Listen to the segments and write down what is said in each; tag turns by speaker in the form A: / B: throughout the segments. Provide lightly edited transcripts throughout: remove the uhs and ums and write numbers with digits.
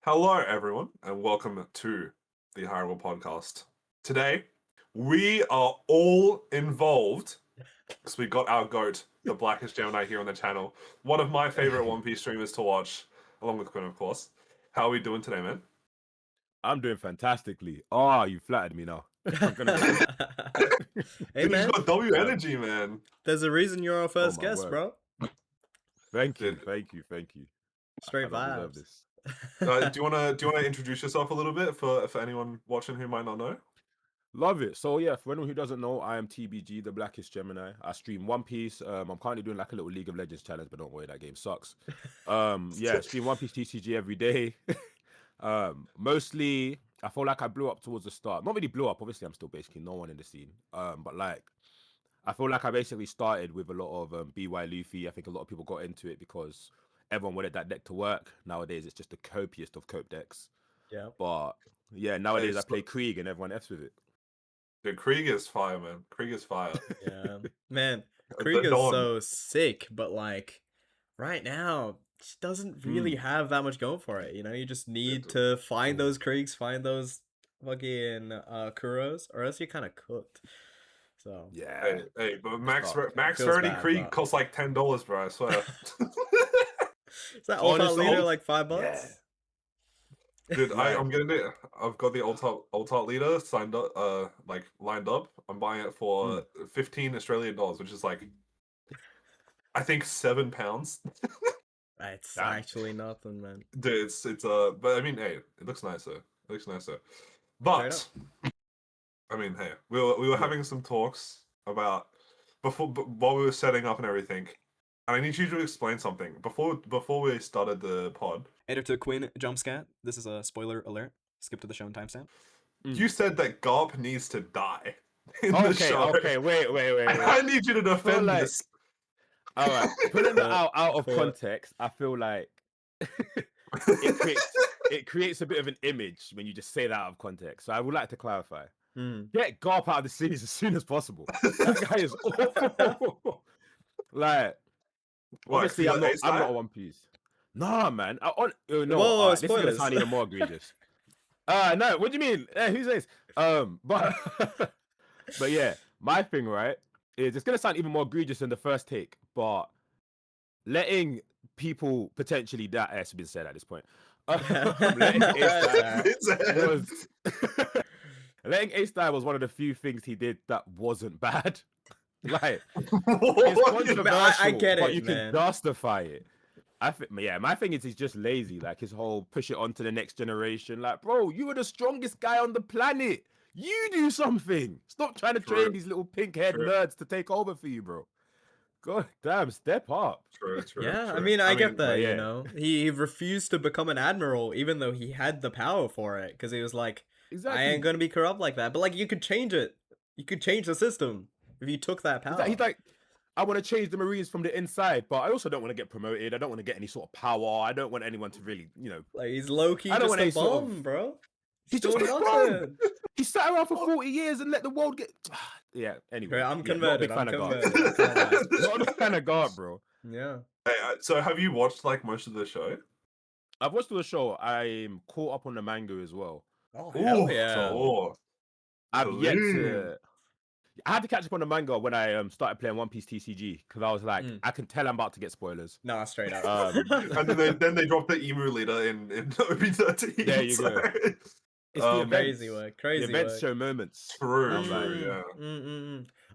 A: Hello, everyone, and welcome to the Horrible Podcast. Today, we are all involved because we got our goat, the Blackest Gemini, here on the channel. One of my favorite One Piece streamers to watch, along with Quinn, of course. How are we doing today, man?
B: I'm doing fantastically. Oh, you flattered me now. I'm gonna
C: Hey
A: Dude,
C: man,
A: he's got W energy, man.
C: there's a reason you're our first
B: my
C: guest,
B: word.
C: bro.
B: Thank you,
A: Dude.
B: thank you.
C: Straight
B: I don't deserve
C: vibes.
B: this.
A: Do you wanna introduce yourself a little bit for anyone watching who might not know?
B: Love it. So yeah, for anyone who doesn't know, I am TBG, the Blackest Gemini. I stream One Piece. I'm currently doing like a little League of Legends challenge, but don't worry, that game sucks. Yeah, stream One Piece TCG every day. Mostly, I feel like I blew up towards the start. Not really blew up. Obviously, I'm still basically no one in the scene. But like, I feel like I basically started with a lot of BY Luffy. I think a lot of people got into it because everyone wanted that deck to work. Nowadays, it's just the copiest of cope decks.
C: Yeah.
B: But yeah, nowadays I play Krieg and everyone F's with it.
A: Dude, Krieg is fire, man. Krieg is fire.
C: Yeah, man, Krieg is so sick, but like right now, just doesn't really have that much going for it. You know, you just need to find those Kriegs, find those fucking Kuros, or else you're kind of cooked. So
B: yeah,
A: hey, but max 30 Krieg costs like $10, bro. I swear.
C: Is that ult leader like $5?
B: Yeah.
A: Dude, I'm getting it. I've got the ult leader signed up, like lined up. I'm buying it for 15 Australian dollars, which is like, I think £7.
C: It's actually nothing, man.
A: Dude, but I mean, hey, it looks nicer. It looks nicer. But I mean, hey, we were having some talks about while we were setting up and everything. And I need you to explain something before we started the pod.
D: Editor Quinn jump scat. This is a spoiler alert. Skip to the show timestamp.
A: You said that Garp needs to die in the show.
B: Okay, wait.
A: I need you to defend this.
B: All right, putting that out of context, I feel like it creates a bit of an image when you just say that out of context. So I would like to clarify. Get Garp out of the series as soon as possible. That guy is awful. Like, obviously, I'm not a One Piece. Nah, man.
C: Whoa,
B: this is gonna sound even more egregious. No, what do you mean? Who's this? But yeah, my thing, right, is it's gonna sound even more egregious than the first take, but letting people potentially die has been said at this point. Letting Ace die was one of the few things he did that wasn't bad. Like, it's controversial,
C: I get it,
B: but you
C: man.
B: can justify it. My thing is he's just lazy. Like his whole push it on to the next generation. Like, bro, you were the strongest guy on the planet. You do something. Stop trying to train these little pink-haired nerds to take over for you, bro. God damn, step up.
C: Yeah, I mean, I get that, you know. He refused to become an admiral even though he had the power for it because he was like, I ain't gonna be corrupt like that. But like, you could change it. You could change the system if you took that power.
B: He's like, I want to change the Marines from the inside, but I also don't want to get promoted. I don't want to get any sort of power. I don't want anyone to really, you know.
C: Like, he's low-key just a bum, bro.
B: He's just a bum. He sat around for 40 years and let the world get... Yeah, anyway.
C: I'm converted.
B: Not a big fan of God, bro.
C: Yeah.
A: Hey, so have you watched like most of the show?
B: I've watched the show. I'm caught up on the manga as well.
C: Oh, hell yeah.
B: I've yet to... I had to catch up on the manga when I started playing One Piece TCG because I was like, I can tell I'm about to get spoilers.
C: Nah, straight up.
A: And then they dropped the emu leader in OP13.
B: There you go. It's the
C: crazy work.
B: The events show moments.
A: True.
C: Yeah.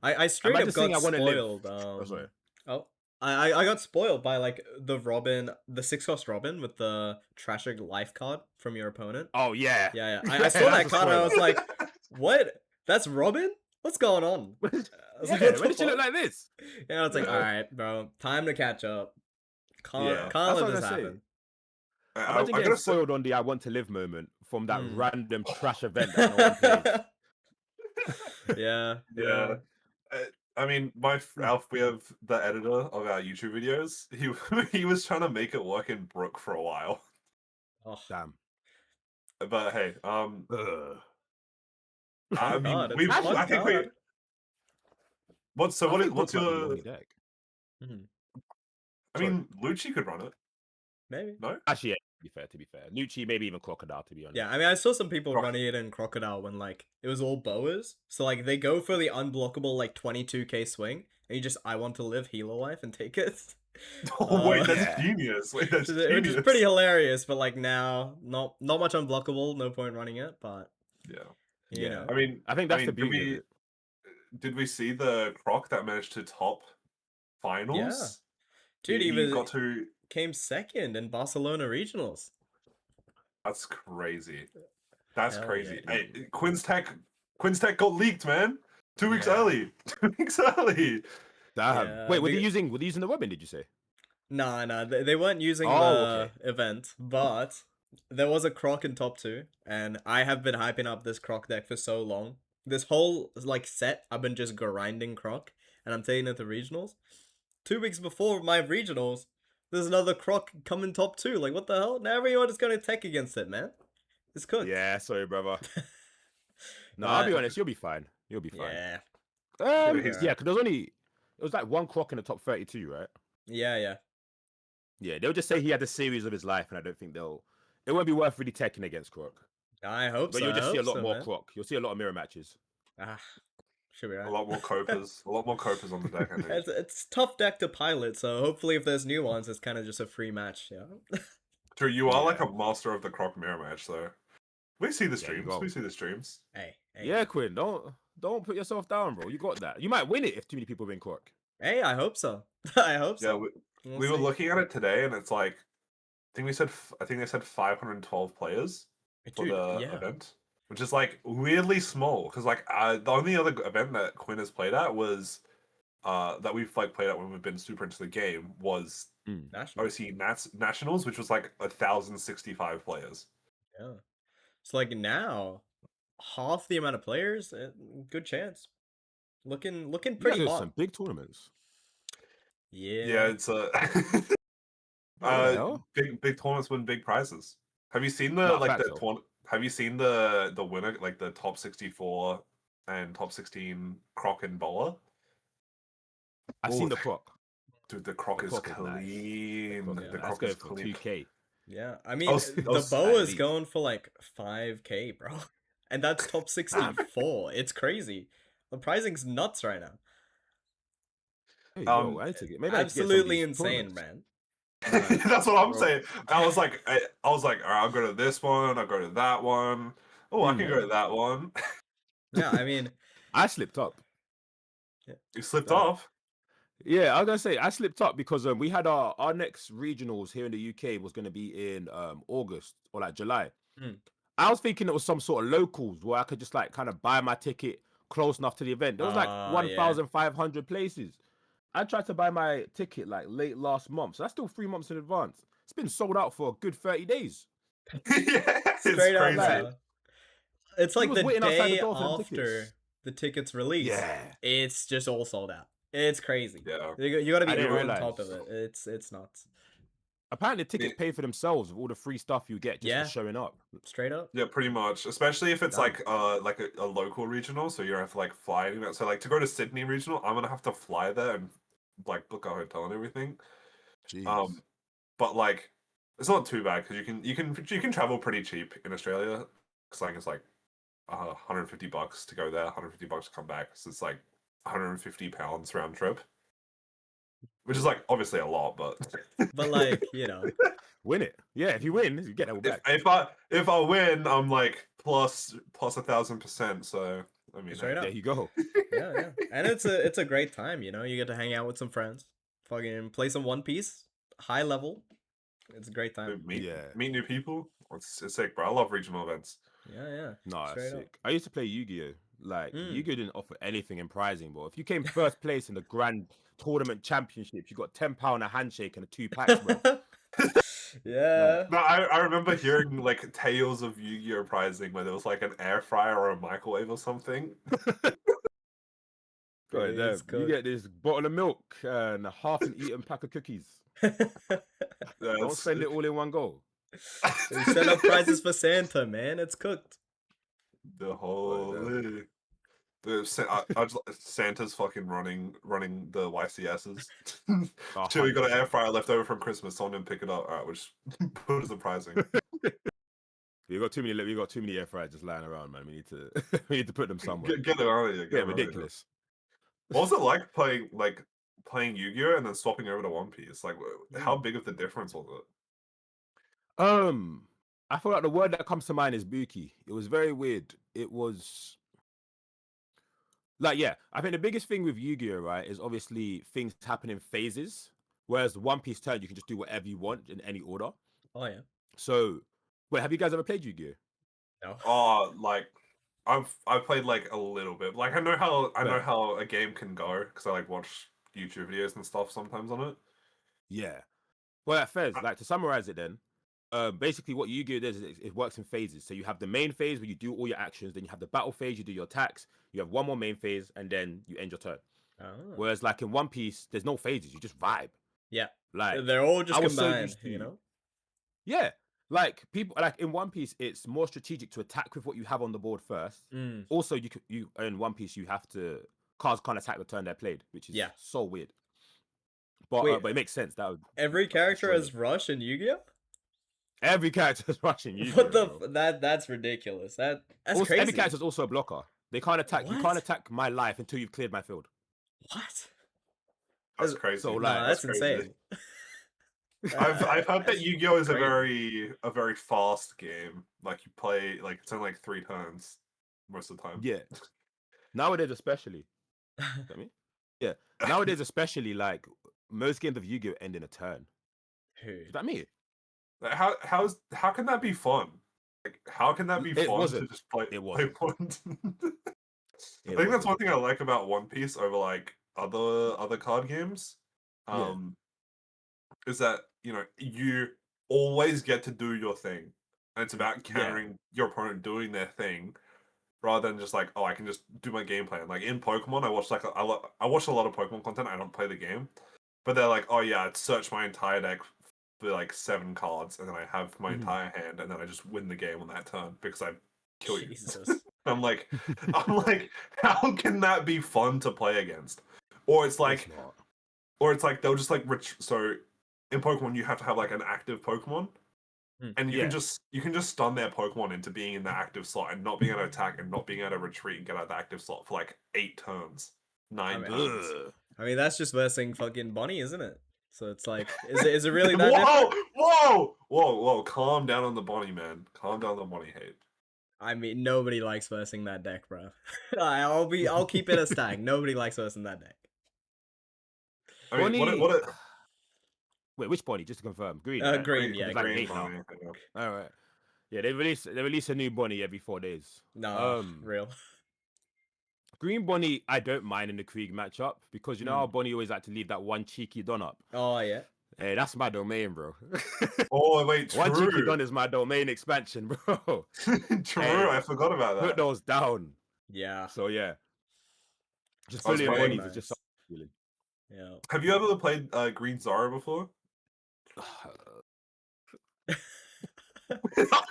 C: I straight up got spoiled. I got spoiled by like the 6-cost Robin with the trashing life card from your opponent.
B: Oh yeah.
C: Yeah. I saw that card and I was like, what? That's Robin? What's going on?
B: When did she look like this?
C: Yeah, I was like, all right, bro, time to catch up. Can't let this happen.
B: I get spoiled on the I want to live moment from that random trash event that no one plays.
A: Yeah. I mean, we have the editor of our YouTube videos. He was trying to make it work in Brook for a while.
B: Oh damn.
A: But hey, I mean,
C: I think
A: what's your
B: deck?
A: I mean, Lucci could run it.
C: Maybe.
A: No?
B: Actually, yeah, To be fair. Nucci, maybe even Crocodile, to be honest.
C: Yeah, I mean, I saw some people
A: Croc-
C: running it in Crocodile when like it was all boas. So like they go for the unblockable like 22k swing, and you just I want to live healer life and take it.
A: Oh, wait, that's
B: Yeah.
A: genius. Wait, that's
C: Which
A: genius.
C: is pretty hilarious. But like now, not much unblockable. No point running it. But
A: Yeah.
C: you
B: Yeah.
C: know,
A: I mean,
B: I think that's the beauty of it.
A: did we see the Croc that managed to top finals?
C: dude,
A: He got
C: even
A: to.
C: came second in Barcelona regionals.
A: That's crazy. That's
C: Hell
A: crazy.
C: yeah,
A: Hey, Quinn's Tech got leaked, man. 2 weeks
C: Yeah.
A: early. 2 weeks early.
B: Damn.
C: Yeah,
B: Wait, were
C: the-
B: they using the weapon, did you say?
C: Nah, they weren't using
B: Oh,
C: the event, but there was a Croc in top 2, and I have been hyping up this Croc deck for so long. This whole like set, I've been just grinding Croc, and I'm taking it to regionals. 2 weeks before my regionals, there's another Croc coming top 2. Like what the hell? Now everyone is going to tech against it, man. It's cooked.
B: Yeah, sorry, brother. No, I'll be
C: But-
B: honest, you'll be fine. You'll be fine.
C: Yeah,
A: he's-
B: Yeah, because it was like one Croc in the top 32, right?
C: yeah.
B: Yeah, they'll just say he had the series of his life, and I don't think it won't be worth really teching against Croc.
C: I hope
B: But
C: so.
B: you'll just see a
C: I hope
B: lot
C: so,
B: more
C: man.
B: Croc. You'll see a lot of mirror matches.
C: Ah, should be
A: A
C: right.
A: lot more Copas. A lot more Copas on the deck, I think.
C: It's tough deck to pilot, so hopefully if there's new ones, it's kind of just a free match. Yeah.
A: True, you are
B: Yeah.
A: like a master of the Croc mirror match, though. We see the
B: Yeah, you
A: streams.
B: go.
A: We see the streams.
C: Hey.
B: Yeah, Quinn, don't put yourself down, bro. You got that. You might win it if too many people win Croc.
C: Hey, I hope so. I hope
A: Yeah,
C: so. We'll
A: we were
C: see.
A: looking at it today, and it's like, I think they said 512 players for
C: Dude,
A: the
C: yeah.
A: event, which is like weirdly small. Because like the only other event that Quinn has played at was that we've like played at when we've been super into the game was
C: National.
A: OC Nationals, which was like 1,065 players.
C: Yeah. So like now, half the amount of players, good chance. Looking
B: You guys
C: pretty
B: have
C: hot.
B: some big tournaments.
A: Yeah, it's
B: What the hell?
A: big tournaments win big prizes. Have you seen the
B: Nah,
A: like
B: facts
A: the
B: though.
A: Have you seen the winner, like the top 64 and top 16 Croc and Bowler?
B: I've
A: Ooh,
B: seen the Croc.
A: Dude, the Croc
B: The
A: is
B: Croc is nice.
A: clean.
B: Croc
A: The
B: is nice.
A: Croc
B: Let's
A: is
B: go for
A: clean.
B: 2K.
C: Yeah, I mean
A: was-
C: the
A: was
C: bow
B: at
C: is
B: least.
C: going for like 5k, bro, and that's top 64. It's crazy. The pricing's nuts right now.
B: Hey,
A: Um,
B: yo, I need to get maybe I need to get some of
C: Absolutely
B: these
C: insane,
B: tournaments.
C: man.
A: That's what I'm
B: Bro.
A: saying. I was like, all right, I'll go to this one. I'll go to that one. Oh, I can go to that one.
C: Yeah, I mean,
B: I slipped up.
A: You slipped
B: Right.
A: off.
B: Yeah, I was gonna say I slipped up because we had our next regionals here in the UK was gonna be in August or like July.
C: Hmm.
B: I was thinking it was some sort of locals where I could just like kind of buy my ticket close enough to the event. There was like
C: yeah.
B: 1,500 places. I tried to buy my ticket like late last month, so that's still 3 months in advance. It's been sold out for a good 30 days.
A: Yeah, it's
C: Straight out
A: crazy.
C: loud. It's
B: We
C: like
B: was
C: the
B: waiting outside the
C: day
B: door for them
C: after
B: tickets.
C: the tickets release.
B: Yeah.
C: It's just all sold out. It's crazy.
A: Yeah.
C: You gotta
B: I
C: be
B: didn't
C: on top of
B: realise.
C: it. It's nuts.
B: Apparently, tickets pay for themselves with all the free stuff you get just
C: Yeah.
B: for showing up.
C: Straight up.
A: Yeah, pretty much. Especially if it's
C: Done.
A: like a local regional, so you don't have to like fly anywhere. So like to go to Sydney regional, I'm gonna have to fly there and like book a hotel and everything.
B: Jeez.
A: But like it's not too bad because you can travel pretty cheap in Australia. It's like $150 to go there, $150 to come back. So it's like £150 round trip, which is like obviously a lot, but
C: But like, you know,
B: Win it. Yeah, if you win, you get that all back.
A: if I win, I'm like plus 1,000%. So I mean,
C: Straight up.
B: There you go.
C: yeah. And it's a great time, you know. You get to hang out with some friends, fucking play some One Piece, high level. It's a great time.
A: meet
B: Yeah.
A: new people. It's sick, bro. I love regional events.
C: Yeah.
B: No,
C: Straight
B: that's
C: up.
B: sick. I used to play Yu-Gi-Oh. Like
C: Mm.
B: Yu-Gi-Oh didn't offer anything in prizing, but if you came first place in the grand tournament championships, you got £10 a handshake and a 2 packs, bro.
C: Yeah.
A: No, I remember hearing like tales of Yu-Gi-Oh prizing where there was like an air fryer or a microwave or something.
B: Right,
C: Praise
B: you
C: God.
B: get this bottle of milk and a half an eaten pack of cookies. Don't spend it all in one go.
C: They set up prizes for Santa, man. It's cooked.
A: The whole. Santa's fucking running the YCSs.
B: Oh,
A: Sure, we got an air
B: 100%.
A: fryer left over from Christmas. Someone didn't pick it up. All right, which was surprising.
B: We got too many air fryers just lying around, man. We need to we need to put them somewhere.
A: Get it out of here.
B: Yeah, ridiculous.
A: What was it like playing Yu-Gi-Oh and then swapping over to One Piece? Like, how
C: Mm.
A: big of the difference was it?
B: I feel like the word that comes to mind is bookie. It was very weird. It was like, yeah, I think the biggest thing with Yu-Gi-Oh, right, is obviously things happen in phases. Whereas the One Piece turn, you can just do whatever you want in any order.
C: Oh yeah.
B: So, wait, have you guys ever played Yu-Gi-Oh?
C: No.
A: Oh, like I've played like a little bit. Like I know
B: Fair.
A: how a game can go because I like watch YouTube videos and stuff sometimes on it.
B: Yeah. Well, at Fez, like to summarize it then, basically what Yu-Gi-Oh does is it works in phases. So you have the main phase where you do all your actions, then you have the battle phase, you do your attacks, you have one more main phase, and then you end your turn.
C: Oh.
B: Whereas like in One Piece, there's no phases, you just vibe.
C: Yeah.
B: Like
C: They're all just
B: I was so
C: combined,
B: used to,
C: you know?
B: yeah. Like people like in One Piece, it's more strategic to attack with what you have on the board first.
C: Mm.
B: Also, you in One Piece you have to cards can't attack the turn they're played, which is
C: Yeah.
B: so weird. But
C: Wait,
B: but it makes sense. That would
C: every character
B: destroy
C: has Rush in Yu-Gi-Oh?
B: every character is rushing you.
C: What the that's ridiculous. That's
B: Also,
C: crazy.
B: every character is also a blocker. They can't attack. You
C: What?
B: can't attack my life until you've cleared my field.
C: What?
A: That's crazy.
B: So,
C: No,
B: like,
C: that's
A: crazy.
C: insane.
A: I've heard that
C: That's
A: Yu-Gi-Oh is
C: crazy.
A: a very fast game. Like you play like it's only like 3 turns most of the time.
B: Yeah. Nowadays, especially. Get me? Yeah. Nowadays, especially, like most games of Yu-Gi-Oh end in a turn.
C: Dude.
B: Is that me?
A: Like, how can that be fun? Like how can that be
B: It
A: fun
B: wasn't.
A: to just play
B: It
A: play
B: wasn't.
A: one?
B: It
A: I think that's
B: wasn't.
A: one thing I like about One Piece over like other card games.
B: Yeah.
A: Is that you always get to do your thing, and it's about
B: Yeah.
A: countering your opponent doing their thing, rather than just like, oh, I can just do my game plan. Like in Pokemon, I watch I watch a lot of Pokemon content. I don't play the game, but they're like, oh yeah, I'd search my entire deck for like 7 cards, and then I have my
B: Mhm.
A: entire hand, and then I just win the game on that turn because I kill you.
C: Jesus.
A: I'm like, how can that be fun to play against? Or it's like,
B: It's not.
A: or it's like they'll just like so in Pokemon you have to have like an active Pokemon,
C: Mm.
A: and you
B: Yeah.
A: can just stun their Pokemon into being in the active slot and not being able to attack and not being able to retreat and get out of the active slot for like 8 turns, 9
C: mean,
A: turns.
B: Ugh.
C: I mean, that's just versing fucking Bonnie, isn't it? So it's like, is it really that different?
A: Whoa! Calm down on the Bonnie, man. Calm down on the Bonnie hate.
C: I mean, nobody likes versing that deck, bro. I'll keep it a stack. Nobody likes versing that deck.
A: I mean,
B: Bonnie.
A: what
B: Wait, which Bonnie? Just to confirm, green.
C: Green,
B: Right?
A: green,
C: yeah,
B: It's like
C: green.
B: 8 now.
A: Bonnie, yeah.
B: All right. Yeah, they release a new Bonnie every 4 days.
C: No, real.
B: Green Bonnie, I don't mind in the Krieg matchup because you know how Bonnie always like to leave that one cheeky Don up.
C: Oh yeah.
B: Hey, that's my domain, bro.
A: Oh wait, true.
B: One cheeky Don is my domain expansion, bro.
A: True,
B: Hey,
A: I forgot about
B: Put
A: that.
B: those down.
C: Yeah.
B: So yeah, just
A: I was
B: fully in
A: playing-
B: Bonnies is just
C: nice.
B: something feeling.
C: Yeah.
A: Have you ever played Green Zara before?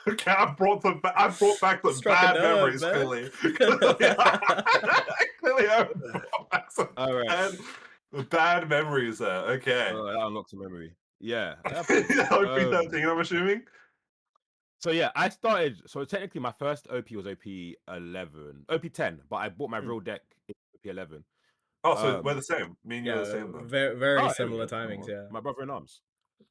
A: Okay, I brought back the
C: Struck a
A: bad
C: nerve,
A: memories.
C: man.
A: Clearly, clearly, I brought back some
B: All right.
A: bad memories there. Okay,
B: That unlocks a memory. Yeah.
A: OP 13. I'm assuming.
B: So yeah, I started. So technically, my first OP was OP 11, OP 10, but I bought my real deck in OP 11.
A: Oh, so we're the same. Me and you are
C: Yeah,
A: the same then.
C: very
B: Oh, there we
C: similar
B: go.
C: timings. Yeah.
B: My brother in arms.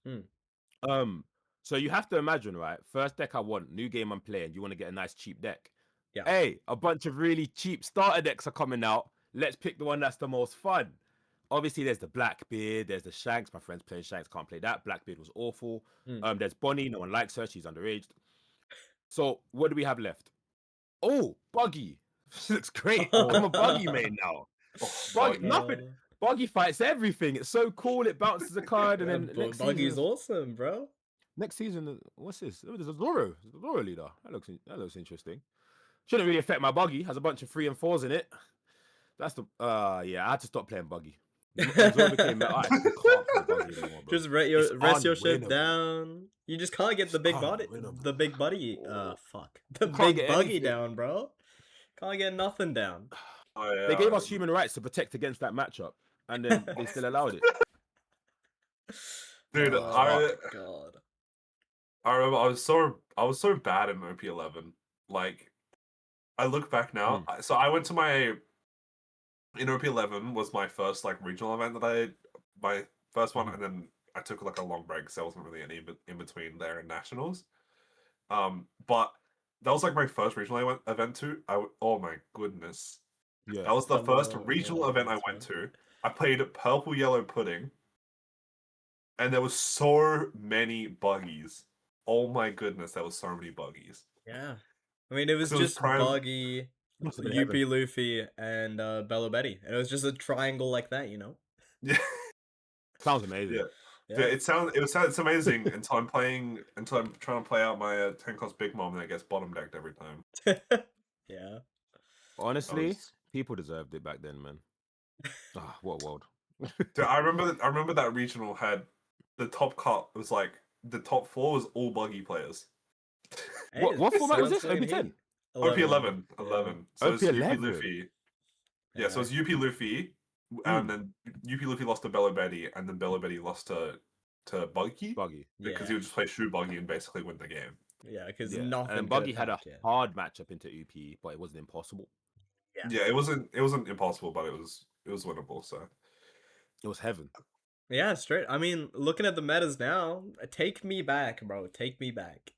C: Hmm.
B: So you have to imagine, right? First deck I want, new game I'm playing. You want to get a nice cheap deck.
C: Yeah.
B: Hey, a bunch of really cheap starter decks are coming out. Let's pick the one that's the most fun. Obviously, there's the Blackbeard, there's the Shanks. My friend's playing Shanks, can't play that. Blackbeard was awful. There's Bonnie, no one likes her, she's underaged. So what do we have left? Oh, Buggy. Looks great. I'm a Buggy main now. Buggy, nothing. Buggy fights everything. It's so cool. It bounces a card, and then next
C: Buggy's
B: season,
C: awesome, bro.
B: next season, what's this? Oh, there's a Zoro leader. That looks interesting. Shouldn't really affect my Buggy. Has a bunch of 3 and 4s in it. That's the yeah. I had to stop playing Buggy. Zoro became I can't play Buggy anymore, bro.
C: Just rest your shit
B: unwinnable.
C: down. You just can't get the
B: It's
C: big body,
B: unwinnable.
C: the big buddy. Fuck, the
B: Can't
C: big
B: get
C: buggy
B: anything.
C: down, bro. Can't get nothing down.
A: Oh, yeah,
B: They
A: I
B: gave us
A: remember.
B: human rights to protect against that matchup, and then they still allowed it.
A: Dude,
C: Oh god.
A: I remember I was so bad in OP11. Like, I look back now. So I went to my in OP11 was my first like regional event my first one, and then I took like a long break, so there wasn't really any in between there and nationals. But that was like my first regional event too. Oh my goodness,
B: Yeah.
A: that was the first
C: Fellow
A: regional event I
C: aliens,
A: went
C: bro.
A: to. I played purple yellow pudding, and there was so many buggies. Oh my goodness, there was so many buggies.
C: Yeah. I mean, it was
A: Because it was
C: just
A: prime.
C: Buggy,
B: Must have been
C: UP
B: heaven.
C: Luffy, and Bello Betty. And it was just a triangle like that, you know?
A: Yeah,
B: Sounds amazing.
A: yeah.
C: Yeah.
A: It's amazing until I'm trying to play out my 10 cost Big Mom and it gets bottom decked every time.
C: Yeah.
A: That
B: Honestly,
A: was
B: people deserved it back then, man. Ah, what a world.
A: Dude, I remember that regional had the top cut was like the top four was all buggy players.
C: Hey,
B: What
C: it
B: format was
C: sounds
B: this?
C: fucking
B: OP10?
C: heat.
A: OP
C: 11.
A: 11. So it's UP
B: OP11.
A: Luffy. Yeah, so
C: Yeah.
A: it's UP Luffy, and then UP Luffy lost to Bello Betty, and then Bello Betty lost to Buggy
B: Buggy.
A: because
C: Yeah.
A: he would just play Shoe Buggy and basically win the game.
C: Yeah, because
B: Yeah.
C: nothing
B: And
C: could
B: Buggy had a
C: attack it.
B: hard matchup into UP, but it wasn't impossible.
A: Yeah, it wasn't impossible, but it was winnable. So
B: It was heaven.
C: Yeah, straight. I mean, looking at the metas now, take me back, bro. Take me back.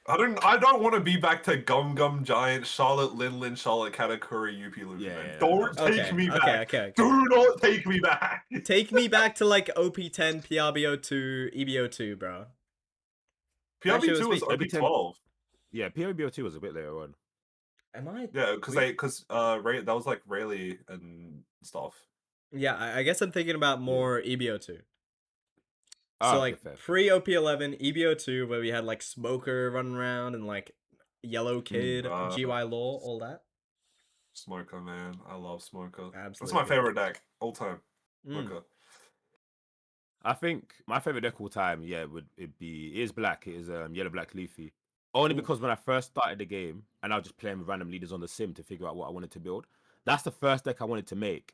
A: I don't want to be back to Gum Gum Giant, Charlotte Linlin, Charlotte Katakuri, UP Luffy,
B: Yeah,
A: man.
B: yeah,
A: Don't
B: that-
A: take me back.
C: Okay.
A: Do not take me back.
C: Take me back to like OP10, PRBO2, EBO2, bro. That shit was
A: PRB2 was
C: peak.
A: OP12.
B: Yeah, POBO2 was a bit later on.
C: Am I?
A: Yeah, because that was like Rayleigh and stuff.
C: Yeah, I guess I'm thinking about more EBO2.
B: Ah,
C: So
B: okay,
C: like
B: fair.
C: pre OP11, EBO2, where we had like Smoker running around and like Yellow Kid, GY Law, all that.
A: Smoker, man. I love Smoker.
C: Absolute
A: That's my
C: peak.
A: favorite deck all time.
C: Mm.
A: Smoker.
B: I think my favorite deck all time, yeah, it is black. It is yellow black leafy. Only
A: Ooh.
B: because when I first started the game and I was just playing with random leaders on the sim to figure out what I wanted to build, that's the first deck I wanted to make.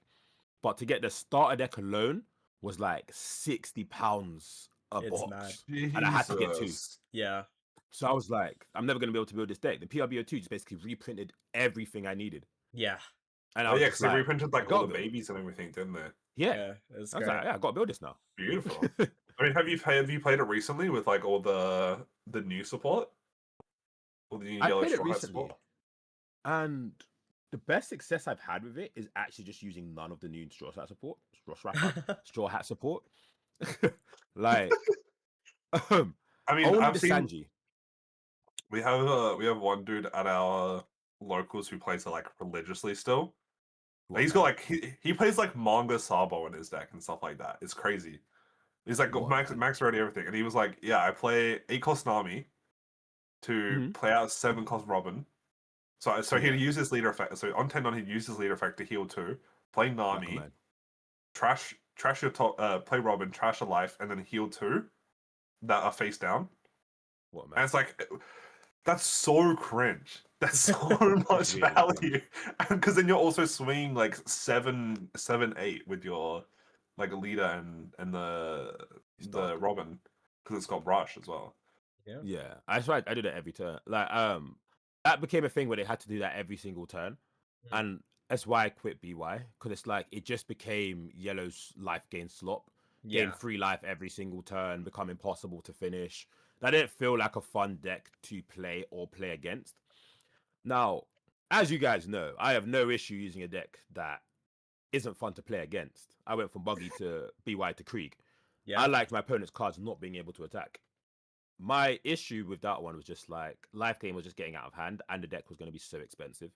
B: But to get the starter deck alone was like £60 a
C: It's
B: box.
C: mad.
B: And I had to get two.
A: Jesus.
C: Yeah.
B: So I was like, I'm never gonna be able to build this deck. The PRBO2 just basically reprinted everything I needed.
C: Yeah.
B: And I
A: Oh
B: was
A: yeah,
B: just
A: because they
B: like,
A: reprinted
B: I
A: like all
B: gotta
A: the
B: build it.
A: babies and everything, didn't they?
B: Yeah.
C: It's
B: I was
C: great.
B: like, yeah, I gotta build this now.
A: Beautiful. I mean, have you played it recently with like all the new support? All the new
B: I
A: yellow
B: played it
A: straw hat
B: recently,
A: support?
B: and the best success I've had with it is actually just using none of the new straw hat support. Like,
A: I mean,
B: only
A: I've
B: the
A: seen
B: Sanji.
A: we have one dude at our locals who plays it like religiously still.
B: What,
A: He's got
B: man?
A: like he plays like manga Sabo in his deck and stuff like that. It's crazy. He's like got
B: What, man?
A: max ready everything, and he was like, "Yeah, I play 8 cost Nami to
B: Mhm.
A: play out 7 cost Robin." So
B: Yeah.
A: he'd use his leader effect. So on 10 he'd use his leader effect to heal 2, play
B: Like a
A: Nami,
B: man.
A: trash your top, play Robin, trash a life, and then heal 2 that are face down.
B: What,
A: And
B: man?
A: it's like that's so cringe. That's so much
B: really
A: value, because then you're also swinging like 7-8 with your like leader and the
B: Stalker.
A: Robin because it's got brush as well.
B: Yeah, I tried. I did it every turn. Like, that became a thing where they had to do that every single turn, and that's why I quit BY, because it's like it just became yellow's life gain slop, gain 3 life every single turn, become impossible to finish. That didn't feel like a fun deck to play or play against. Now, as you guys know, I have no issue using a deck that isn't fun to play against. I went from Buggy to BY to Krieg.
C: Yeah.
B: I liked my opponent's cards not being able to attack. My issue with that one was just like life game was just getting out of hand, and the deck was going to be so expensive.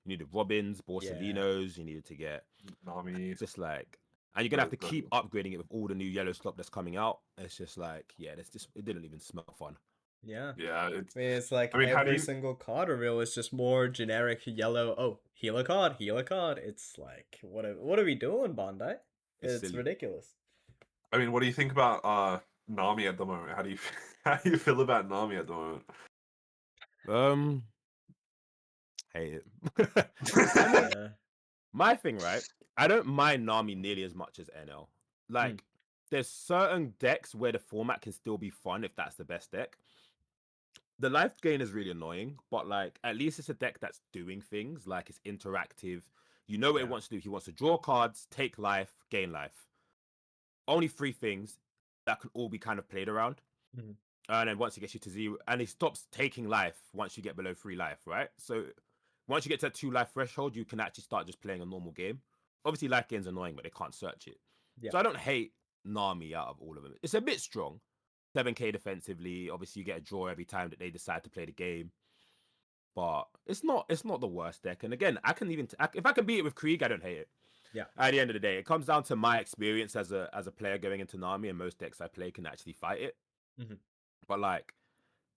B: You needed Robins, Borsalinos, you needed to get
A: Nami.
B: just like, and you're gonna have to keep upgrading it with all the new yellow slop that's coming out. It's just like, yeah, it didn't even smell fun.
C: Yeah.
A: Yeah,
C: It's like
A: I mean, how do
C: every
A: you-
C: single card reveal is just more generic yellow. Oh, heal a card, heal a card. It's like, what are we doing, Bondi?
B: It's
C: It's
B: silly.
C: ridiculous.
A: I mean, what do you think about Nami at the moment? How do you how do you feel about Nami at the moment?
B: Hate it.
C: Yeah.
B: My thing, right? I don't mind Nami nearly as much as NL. Like, there's certain decks where the format can still be fun if that's the best deck. The life gain is really annoying, but like at least it's a deck that's doing things. Like it's interactive. You know what it wants to do. He wants to draw cards, take life, gain life. Only 3 things that can all be kind of played around. And then once he gets you to 0, and he stops taking life once you get below 3 life, right? So once you get to that 2 life threshold, you can actually start just playing a normal game. Obviously, life gain's annoying, but they can't search it. So I don't hate Nami out of all of them. It's a bit strong. 7k defensively. Obviously, you get a draw every time that they decide to play the game. But it's not the worst deck. And again, I can even if I can beat it with Krieg, I don't hate it.
C: Yeah.
B: At the end of the day, it comes down to my experience as a player going into Nami, and most decks I play can actually fight it. But like,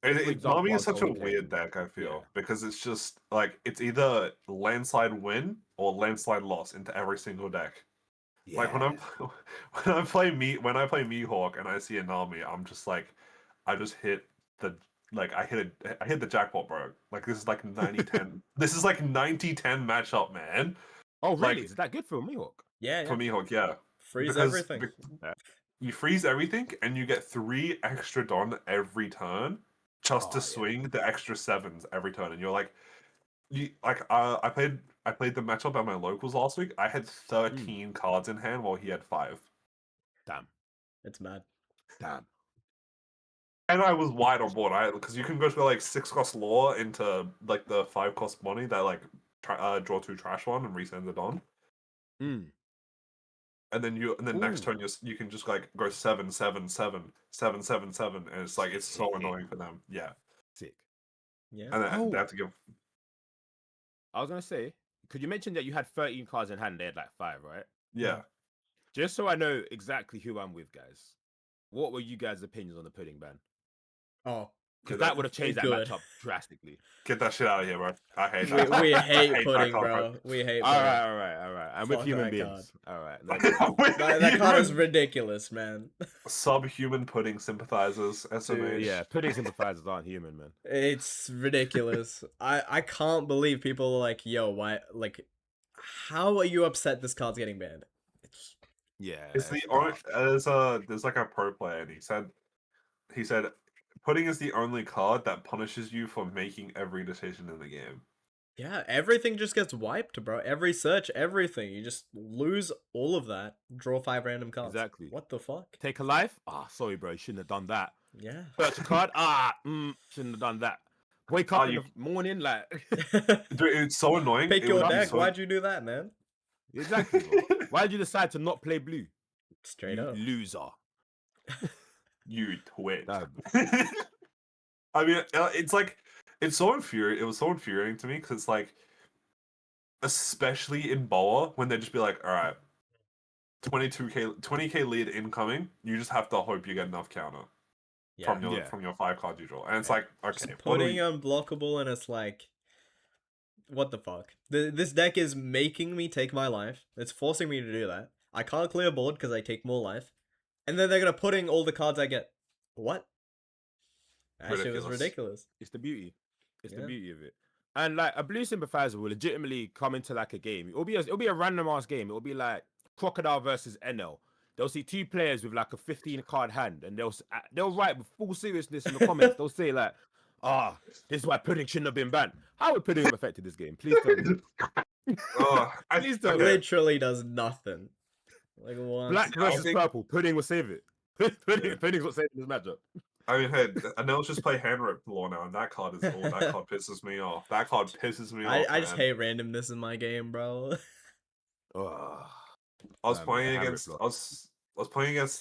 A: Nami is such a weird deck, I feel, because it's just like it's either landslide win or landslide loss into every single deck.
B: Yeah.
A: Like when I play Mihawk and I see a Nami, I'm just like, I just hit the I hit the jackpot, bro. Like this is like 90-10. This is like 90-10 matchup, man.
B: Oh really?
A: Like,
B: is that good for Mihawk?
C: Yeah.
A: For Mihawk, yeah.
C: Freeze everything.
A: You freeze everything and you get 3 extra Don every turn just to swing the extra 7s every turn, and you're like, I played the matchup at my locals last week. I had 13 cards in hand while he had 5.
B: Damn.
C: It's mad.
B: Damn.
A: And I was wide on board. Because you can go to like 6 cost lore into like the 5 cost money that like draw 2 trash one and resend it on. And then next turn you can just like go 7 7 7 7 7 7, and it's like it's so annoying for them. Yeah.
B: Sick.
C: Yeah.
A: And then they have to give.
B: I was gonna say, because you mentioned that you had 13 cards in hand, they had like 5, right?
A: Yeah.
B: Just so I know exactly who I'm with, guys. What were you guys' opinions on the pudding ban?
C: Oh,
B: because that would have changed that matchup drastically.
A: Get that shit out of here, bro. I hate
C: that.
A: We
C: hate pudding, bro. We hate pudding.
B: All right. I'm with human beings. All right.
C: That card is ridiculous, man.
A: Subhuman pudding sympathizers, SMH.
B: Dude, yeah, pudding sympathizers aren't human, man.
C: It's ridiculous. I can't believe people are like, yo, why? Like, how are you upset this card's getting banned?
A: It's the there's like a pro player, and he said pudding is the only card that punishes you for making every decision in the game.
C: Yeah, everything just gets wiped, bro. Every search, everything. You just lose all of that. Draw 5 random cards.
B: Exactly.
C: What the fuck?
B: Take a life? Sorry, bro. You shouldn't have done that.
C: Yeah.
B: Search a card? Shouldn't have done that. Wake up in the morning, like...
A: Dude, it's so annoying.
C: Pick your deck. Why'd you do that, man?
B: Exactly. Why'd you decide to not play blue?
C: Straight up.
B: Loser.
A: You twit. I mean, it's like, it's so infuriating. It was so infuriating to me because it's like, especially in Boa, when they just be like, all right, 20k lead incoming, you just have to hope you get enough counter from your 5 cards you draw. And it's like, okay.
C: Just putting unblockable, and it's like, what the fuck? This deck is making me take my life. It's forcing me to do that. I can't clear board because I take more life. And then they're going to put in all the cards I get. What? That shit was ridiculous.
B: It's the beauty. It's the beauty of it. And like a blue sympathizer will legitimately come into like a game. It'll be a random ass game. It'll be like Crocodile versus NL. They'll see 2 players with like a 15 card hand, and they'll write with full seriousness in the comments. They'll say like, this is why pudding shouldn't have been banned. How would pudding have affected this game? Please tell me. Please tell me.
C: Literally does nothing. Like once.
B: Black versus purple. Pudding will save it. Pudding's what saving this matchup.
A: I mean, hey, Anel's just play hand rope law now, and that card pisses me off. That card pisses me off.
C: I just hate randomness in my game, bro.
A: I was playing against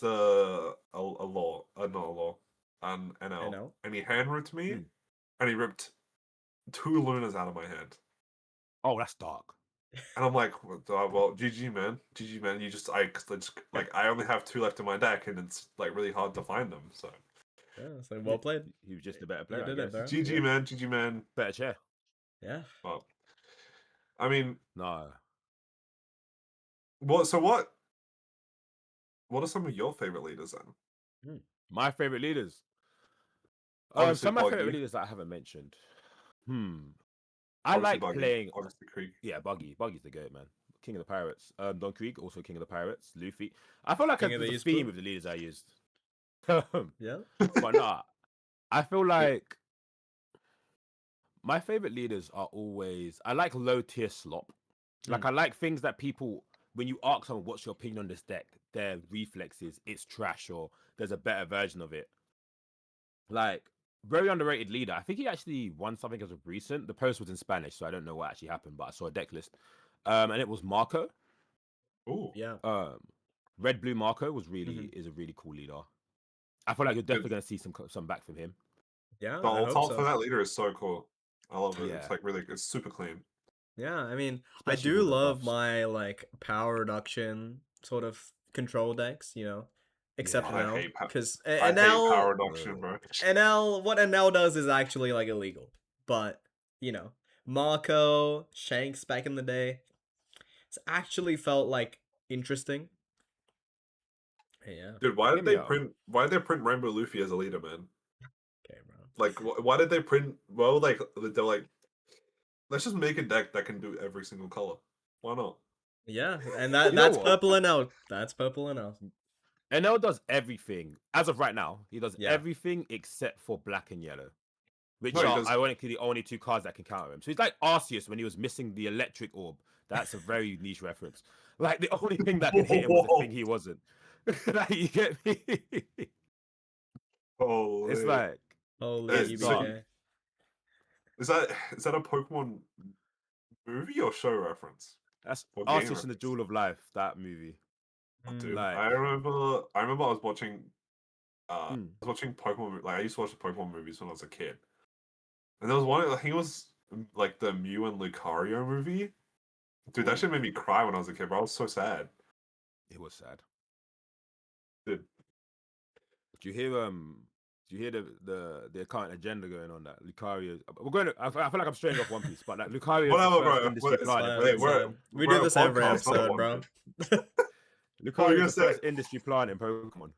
A: the NL, and he hand ripped me, and he ripped 2 Lunas out of my hand.
B: Oh, that's dark.
A: And I'm like, well, GG man. You just I only have 2 left in my deck, and it's like really hard to find them. So
C: yeah, so well played.
B: He was just a better player.
C: You did it, bro.
A: GG man.
B: Better chair.
C: Yeah.
A: Well, I mean,
B: no.
A: What are some of your favorite leaders then?
B: My favorite leaders. Some of my favorite leaders that I haven't mentioned. I like playing.
A: Obviously, Krieg.
B: Yeah, Buggy's the goat, man. King of the Pirates. Don Krieg, also King of the Pirates. Luffy. I feel like
C: King of
B: there's
C: the
B: a
C: East
B: theme
C: Blue?
B: with the leaders I used.
C: Yeah.
B: But nah, I feel like my favorite leaders are always. I like low tier slop. Like I like things that people, when you ask someone what's your opinion on this deck, their reflex is it's trash or there's a better version of it. Like very underrated leader. I think he actually won something as of recent. The post was in Spanish, so I don't know what actually happened, but I saw a deck list. And it was Marco.
A: Ooh.
C: Yeah.
B: Red Blue Marco was
C: Mhm.
B: is a really cool leader. I feel like you're definitely gonna see some back from him.
C: Yeah,
A: The
C: I
A: ult
C: hope
A: art for
C: so.
A: that leader is so cool. I love it.
B: Yeah.
A: It's like really, it's super clean.
C: Yeah, I mean, I
B: Especially
C: do
B: with all the
C: love
B: buffs.
C: my like power reduction sort of control decks, except
B: Yeah.
A: I
C: NL,
A: hate
C: because
A: I hate power
C: NL,
A: reduction, bro.
C: what NL does is actually like illegal, but Marco, Shanks back in the day, it's actually felt like interesting. Yeah,
A: Dude, why
B: Hear
A: did
B: me
A: they
B: out.
A: print? Why did they print Rainbow Luffy as a leader, man?
C: okay, bro.
A: Like, why did they print? Well, like they're like, let's just make a deck that can do every single color. Why not?
C: Yeah, and
B: You know
C: that's
B: what?
C: purple NL. That's purple NL.
B: NL does everything as of right now. He does
C: Yeah.
B: everything except for black and yellow, which
A: No, he
B: are
A: does.
B: ironically the only two cards that can counter him. So he's like Arceus when he was missing the electric orb. That's a very niche reference. Like the only thing that can hit him was the thing he wasn't. Like you get me?
A: Holy.
B: It's like
C: Holy
B: it's
A: so
B: dark.
C: EBK.
A: is that a Pokemon movie or show reference?
B: That's
A: Or game
B: Arceus and the
A: reference?
B: Jewel of Life. That movie.
A: Oh, dude,
B: Like,
A: I remember. I was watching. I
B: mm,
A: was watching Pokemon. Like I used to watch the Pokemon movies when I was a kid, and there was one. I think it was like the Mew and Lucario movie. Dude, that shit made me cry when I was a kid, bro. I was so sad.
B: it was sad.
A: Dude,
B: Do you hear do you hear the current agenda going on that Lucario? We're going to. I feel like I'm straying off One Piece, but like Lucario is the
A: whatever,
B: first
A: bro.
B: industry
C: It's
B: plant in
C: fine,
A: Hey,
C: it's
B: Pokemon.
C: fine. We
A: we're
C: do
A: a
C: this every
A: podcast, not a
C: episode,
A: One
C: bro.
A: Piece. What were
B: Lucario
A: you
B: is the
A: gonna say?
B: first industry plant in Pokemon.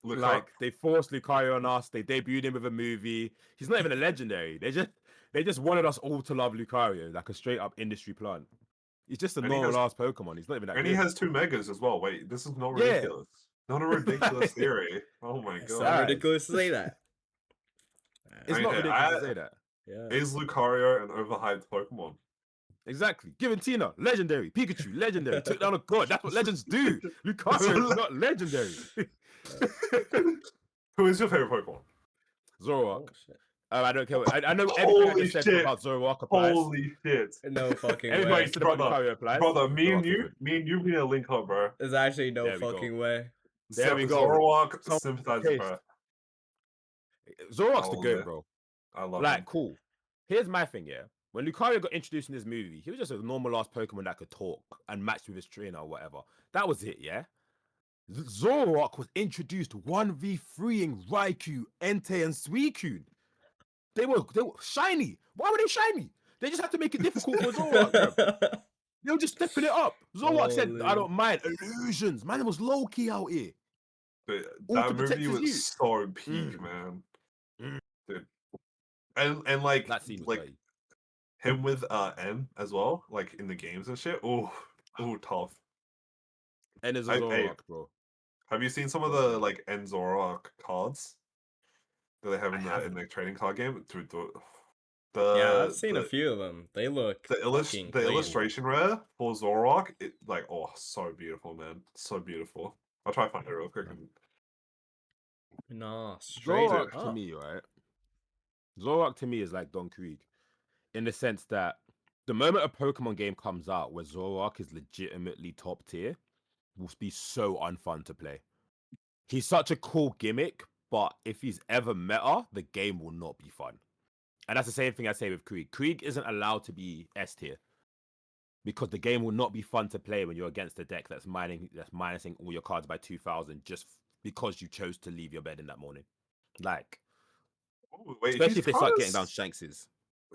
A: Lucario.
B: Like they forced Lucario on us. They debuted him with a movie. He's not even a legendary. They just wanted us all to love Lucario, like a straight up industry plant. He's just a
A: And he
B: normal
A: has
B: ass Pokemon. He's not even that
A: and he
B: good.
A: has 2 megas as well. Wait, this is not
B: Yeah.
A: ridiculous. Not a ridiculous theory. Oh my
C: It's
A: god.
C: not
B: Guys.
C: ridiculous to say that.
B: It's
A: I mean,
B: not
A: hey,
B: ridiculous to say that.
C: Yeah.
A: is Lucario an overhyped Pokemon?
B: Exactly. Giratina, legendary. Pikachu, legendary. Took down a god. That's what legends do. Lucario is not legendary.
A: Who is your favorite Pokemon?
B: Zoroark.
C: Oh shit.
B: I don't care. I know everything I
A: Holy
B: just said
A: shit.
B: about Zoroark applies.
A: Holy shit.
C: No fucking
B: Everything I
C: way.
B: just said about
A: Brother,
B: Lucario applies.
A: Brother, me and
B: Zoroark's different.
A: you need to link up, bro.
C: There's actually no
B: There we go.
C: fucking way.
B: There we go.
A: Zoroark
B: Some
A: sympathizer,
B: taste.
A: bro.
B: Zoroark's the
A: Oh,
B: goat,
A: yeah.
B: bro.
A: I love
B: Like,
A: him.
B: cool. Here's my thing, yeah. When Lucario got introduced in this movie, he was just a normal ass Pokemon that could talk and match with his trainer or whatever. That was it, yeah. Zoroark was introduced 1v3ing Raikou, Entei, and Suicune. They were shiny. Why were they shiny? They just had to make it difficult for Zoroark, bro. They were just stepping it up. Zoroark said, I
C: Holy.
B: don't mind. Illusions. Man, it was low key out here.
A: Dude,
B: All
A: that
B: to protect
A: movie
B: his
A: was
B: youth.
A: so peak, man. Dude. And like
B: That scene was
A: like
B: dirty.
A: him with N as well, like in the games and shit. Oh, tough.
B: And there's a
A: Hey,
B: Zoroark, bro.
A: have you seen some of
B: What's
A: the
B: that?
A: like N Zoroark cards that they have
B: I
A: in
B: haven't.
A: the trading card game? Dude,
C: Yeah, I've seen a
A: the
C: few of them. They look fucking clean.
A: illustration rare for Zoroark, it like so beautiful, man. So beautiful. I'll try to find it real quick.
C: Nah, straight
B: Zoroark to
C: up.
B: me, right? Zoroark to me is like Don Krieg in the sense that the moment a Pokemon game comes out where Zoroark is legitimately top tier will be so unfun to play. He's such a cool gimmick, but if he's ever meta, the game will not be fun. And that's the same thing I say with Krieg. Krieg isn't allowed to be S tier because the game will not be fun to play when you're against a deck that's minusing all your cards by 2,000 just because you chose to leave your bed in that morning. Like,
A: Ooh, wait,
B: especially if they start getting down Shankses.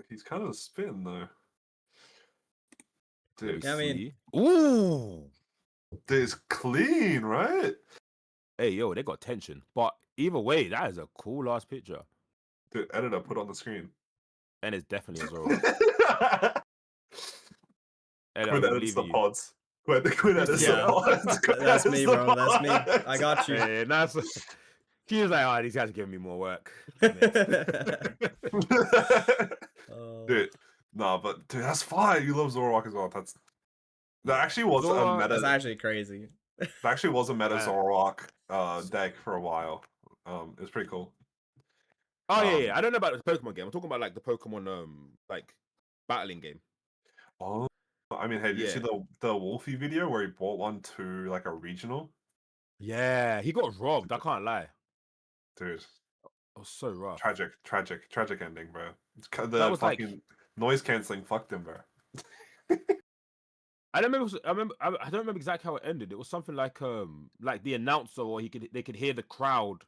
A: He's kind of spin though.
B: Let me
A: Dude,
C: Yeah, I mean-
B: see. Ooh.
A: it's clean, right?
B: Hey, yo, they got tension. But either way, that is a cool ass picture.
A: Dude, editor, put it on the screen.
B: And it's definitely a Zoroark. Hey, I
A: Who
B: don't
A: edits
B: believe
A: the
B: in you.
A: pods? Wait, the queen is
C: Yeah,
A: the boss.
C: that's me, bro. That's me. I got you.
B: Hey, that's he was like, oh, these guys are giving me more work.
C: Oh.
A: Dude, no, but dude, that's fire. You love Zoroark as well. That actually was a
B: Zoroark-
A: meta.
C: That's actually crazy.
A: That actually was a meta
B: Man.
A: Zoroark deck for a while. It was pretty cool.
B: Oh yeah. I don't know about the Pokemon game. I'm talking about like the Pokemon like battling game.
A: Oh, I mean, hey, did you see
B: Yeah.
A: the Wolfie video where he bought one to like a regional?
B: Yeah, he got robbed. I can't lie.
A: Dude,
B: It was so rough.
A: tragic ending, bro.
B: That
A: The
B: was like-
A: fucking noise canceling fucked him, bro.
B: I don't remember. I don't remember exactly how it ended. It was something like the announcer, or they could hear the crowd.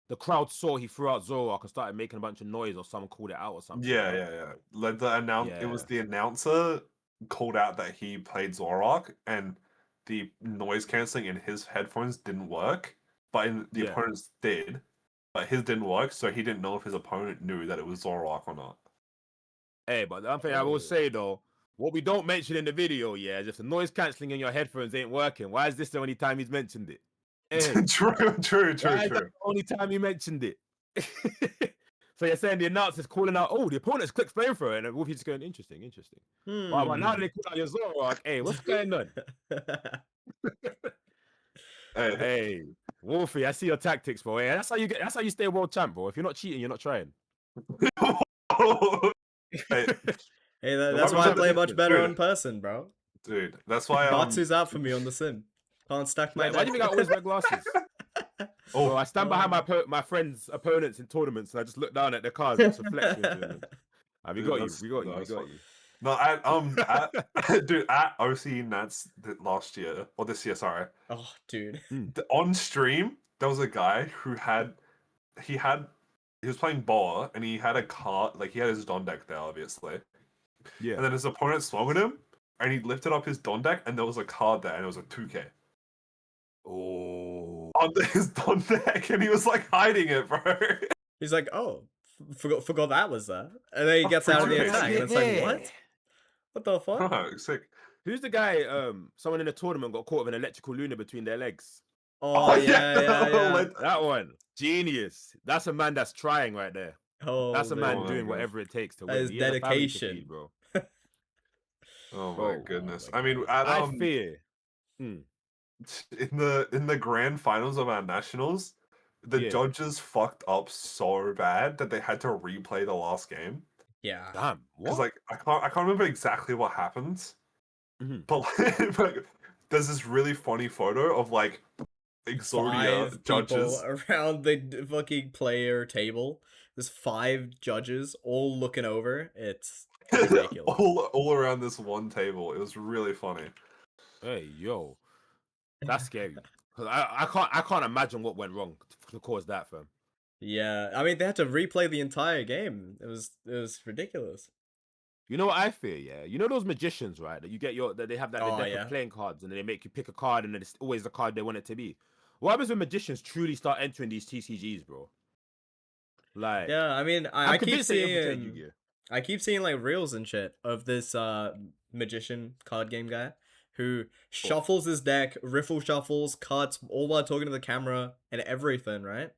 B: The crowd saw he threw out Zoroark and started making a bunch of noise, or someone called it out or something.
A: Yeah. Like it was
B: Yeah.
A: the announcer called out that he played Zoroark, and the noise canceling in his headphones didn't work, but in the
B: Yeah.
A: opponent's did. But his didn't work, so he didn't know if his opponent knew that it was Zoroark or not.
B: Hey, but the one thing I will say though, what we don't mention in the video, yeah, is if the noise cancelling in your headphones ain't working, why is this the only time he's mentioned it? Hey,
A: True.
B: why is that the only time he mentioned it? So you're saying the announcer's calling out, oh, the opponent's clicked flamethrower, and Wolfie's just going, interesting. Wow, but now they call out your Zoroark. Hey, what's going on? Hey, Wolfie, I see your tactics, bro. Yeah, that's how you stay world champ, bro. If you're not cheating, you're not trying.
A: Hey,
C: Hey, that's why I play much better
A: Dude.
C: in person, bro.
A: dude, that's why
C: Batsu's out for me on the sim. Can't stack my
B: Why do you
C: deck.
B: think I always wear glasses?
A: Oh,
B: Bro, I stand behind my friends' opponents in tournaments, and I just look down at their cards. It's a flex. We
A: Dude,
B: got you.
A: that's-
B: We got you.
A: no,
B: We
A: that's
B: got
A: fine.
B: you.
A: No, dude, at OC Nats last year or this year, sorry.
C: Oh, dude.
A: On stream, there was a guy who he was playing Boa and he had a card, like he had his Don deck there, obviously.
B: Yeah.
A: And then his opponent swung at him, and he lifted up his Don deck, and there was a card there, and it was a 2K
B: Oh.
A: on his Don deck, and he was like hiding it, bro.
C: He's like, oh, forgot that was there. And then he gets out of the
A: Okay.
C: attack, and it's like, what? What the fuck?
A: Oh, sick.
B: Who's the guy? Someone in a tournament got caught with an electrical Luna between their legs.
C: Oh, yeah.
A: Like-
B: That one, genius. That's a man that's trying right there. That's a man
A: Oh my
B: doing
A: God.
B: whatever it takes to
C: That
B: win.
C: is
B: He has a family to
C: dedication.
B: feed, bro.
A: Oh my
B: Bro,
A: goodness.
C: my
A: I mean,
C: God.
A: at,
B: I fear.
A: in the grand finals of our nationals, the
B: Yeah.
A: judges fucked up so bad that they had to replay the last game.
C: Yeah.
B: Damn.
A: Because
B: What?
A: like I can't remember exactly what happened,
B: Mhm.
A: but like, there's this really funny photo of like Exodia
C: 5
A: judges.
C: people around the fucking player table. There's 5 judges all looking over. It's ridiculous.
A: all around this one table. It was really funny.
B: Hey, yo, that's scary. 'Cause I can't imagine what went wrong to cause that, fam.
C: Yeah, I mean they had to replay the entire game. It was ridiculous.
B: You know what I fear? Yeah, you know those magicians, right? That you get that they have that
C: Oh,
B: deck
C: yeah.
B: of playing cards, and then they make you pick a card, and then it's always the card they want it to be. What happens when magicians truly start entering these TCGs, bro? Like,
C: Yeah, I mean
B: I'm
C: I keep
B: convinced they infiltrate
C: seeing
B: Yu-Gi-Oh!
C: I keep seeing like reels and shit of this magician card game guy who shuffles his deck, riffle shuffles, cards all while talking to the camera and everything, right?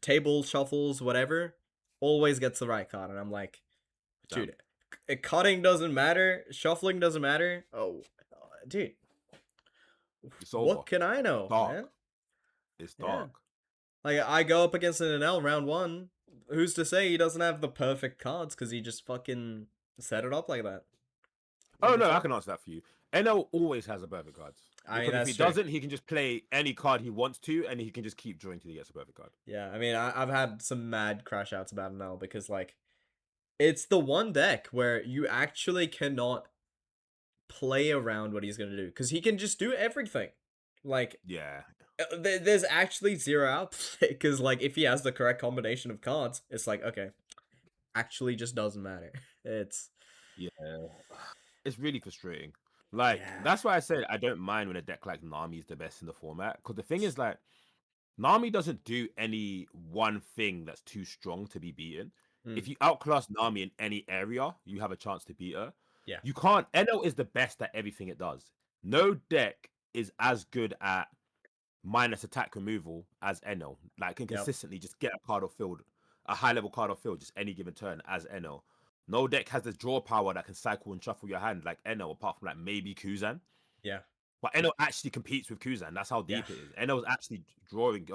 C: Table shuffles, whatever, always gets the right card, and I'm like, dude, cutting doesn't matter, shuffling doesn't matter. Oh, dude,
B: It's over.
C: what can I know,
B: Dark.
C: man?
B: It's
C: Yeah.
B: dark.
C: Like I go up against an NL round 1. Who's to say he doesn't have the perfect cards because he just fucking set it up like that?
B: Oh no, I can answer that for you. NL always has a perfect card.
C: I mean,
B: Because if
C: that's
B: he
C: true.
B: doesn't, he can just play any card he wants to, and he can just keep drawing till he gets a perfect card.
C: Yeah, I mean, I've had some mad crash outs about NL because like, it's the one deck where you actually cannot play around what he's gonna do because he can just do everything. Like,
B: Yeah.
C: there's actually zero outplay because like if he has the correct combination of cards, it's like okay, actually just doesn't matter. It's
B: It's really frustrating. Like,
C: Yeah.
B: that's why I said I don't mind when a deck like Nami is the best in the format. Because the thing is, like, Nami doesn't do any one thing that's too strong to be beaten.
C: Mm.
B: If you outclass Nami in any area, you have a chance to beat her.
C: Yeah.
B: You can't. NL is the best at everything it does. no deck is as good at minus attack removal as NL. Like can
C: Yep.
B: consistently just get a card off field, a high level card off field, just any given turn as NL. No deck has the draw power that can cycle and shuffle your hand like NL, apart from like maybe Kuzan.
C: Yeah.
B: But NL actually competes with Kuzan. That's how deep
C: Yeah.
B: it is. NL is actually drawing,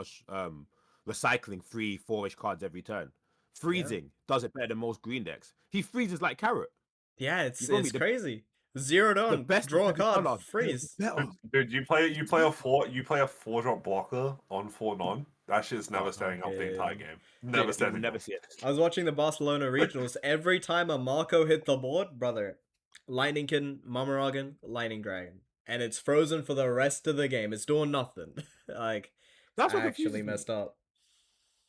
B: recycling 3-4-ish cards every turn. Freezing does it better than most green decks. He freezes like Carrot.
C: Yeah,
B: You
C: it's
B: feel me?
C: crazy. Zeroed
B: The
C: on,
B: best
C: draw a
B: every
C: card,
B: color,
C: freeze.
B: better.
A: Dude, you play a 4-drop blocker on 4 non. That shit's never standing up the entire game. Never
B: Yeah, you will
A: standing
B: never
A: up.
B: see it.
C: I was watching the Barcelona regionals. Every time a Marco hit the board, brother, Lightningkin, Mamaragan, Lightning Dragon. And it's frozen for the rest of the game. It's doing nothing. Like,
B: That's what
C: actually
B: confuses me.
C: messed up.